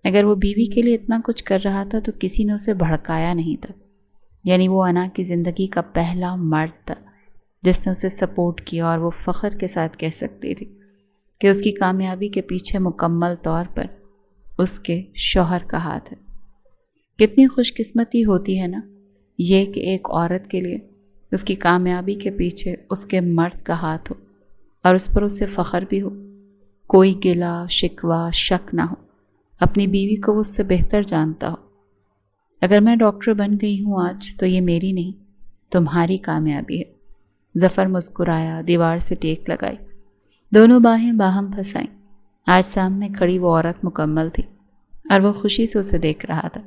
A: اگر وہ بیوی کے لیے اتنا کچھ کر رہا تھا تو کسی نے اسے بھڑکایا نہیں تھا۔ یعنی وہ انا کی زندگی کا پہلا مرد تھا جس نے اسے سپورٹ کیا، اور وہ فخر کے ساتھ کہہ سکتی تھی کہ اس کی کامیابی کے پیچھے مکمل طور پر اس کے شوہر کا ہاتھ ہے۔ کتنی خوش قسمتی ہوتی ہے نا یہ کہ ایک عورت کے لیے اس کی کامیابی کے پیچھے اس کے مرد کا ہاتھ ہو اور اس پر اسے فخر بھی ہو، کوئی گلہ شکوہ شک نہ ہو، اپنی بیوی کو وہ اس سے بہتر جانتا ہو۔ اگر میں ڈاکٹر بن گئی ہوں آج تو یہ میری نہیں، تمہاری کامیابی ہے۔ ظفر مسکرایا، دیوار سے ٹیک لگائی، دونوں باہیں باہم پھنسائیں۔ آج سامنے کھڑی وہ عورت مکمل تھی اور وہ خوشی سے اسے دیکھ رہا تھا۔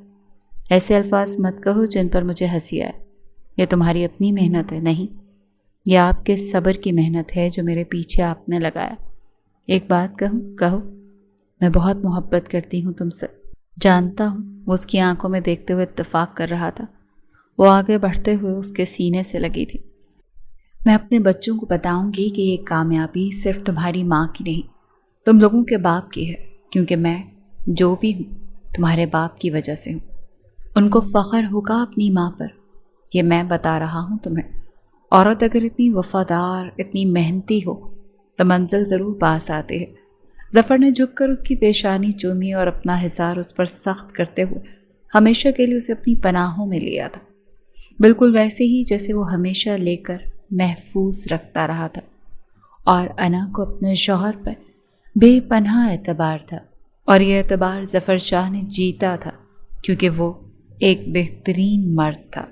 A: ایسے الفاظ مت کہو جن پر مجھے ہنسی آئے۔ یہ تمہاری اپنی محنت ہے، نہیں، یہ آپ کے صبر کی محنت ہے جو میرے پیچھے آپ نے لگایا۔ ایک بات کہوں؟ کہو۔ میں بہت محبت کرتی ہوں تم سے۔ جانتا ہوں۔ وہ اس کی آنکھوں میں دیکھتے ہوئے اتفاق کر رہا تھا۔ وہ آگے بڑھتے ہوئے اس کے سینے سے لگی تھی۔ میں اپنے بچوں کو بتاؤں گی کہ یہ کامیابی صرف تمہاری ماں کی نہیں، تم لوگوں کے باپ کی ہے، کیونکہ میں جو بھی ہوں تمہارے باپ کی وجہ سے ہوں۔ ان کو فخر ہوگا اپنی ماں پر، یہ میں بتا رہا ہوں تمہیں۔ عورت اگر اتنی وفادار، اتنی محنتی ہو تو منزل ضرور پاس آتی ہے۔ ظفر نے جھک کر اس کی پیشانی چومی اور اپنا حصار اس پر سخت کرتے ہوئے ہمیشہ کے لیے اسے اپنی پناہوں میں لیا تھا، بالکل ویسے ہی جیسے وہ ہمیشہ لے کر محفوظ رکھتا رہا تھا۔ اور انا کو اپنے شوہر پر بے پناہ اعتبار تھا، اور یہ اعتبار ظفر شاہ نے جیتا تھا کیونکہ وہ ایک بہترین مرد تھا۔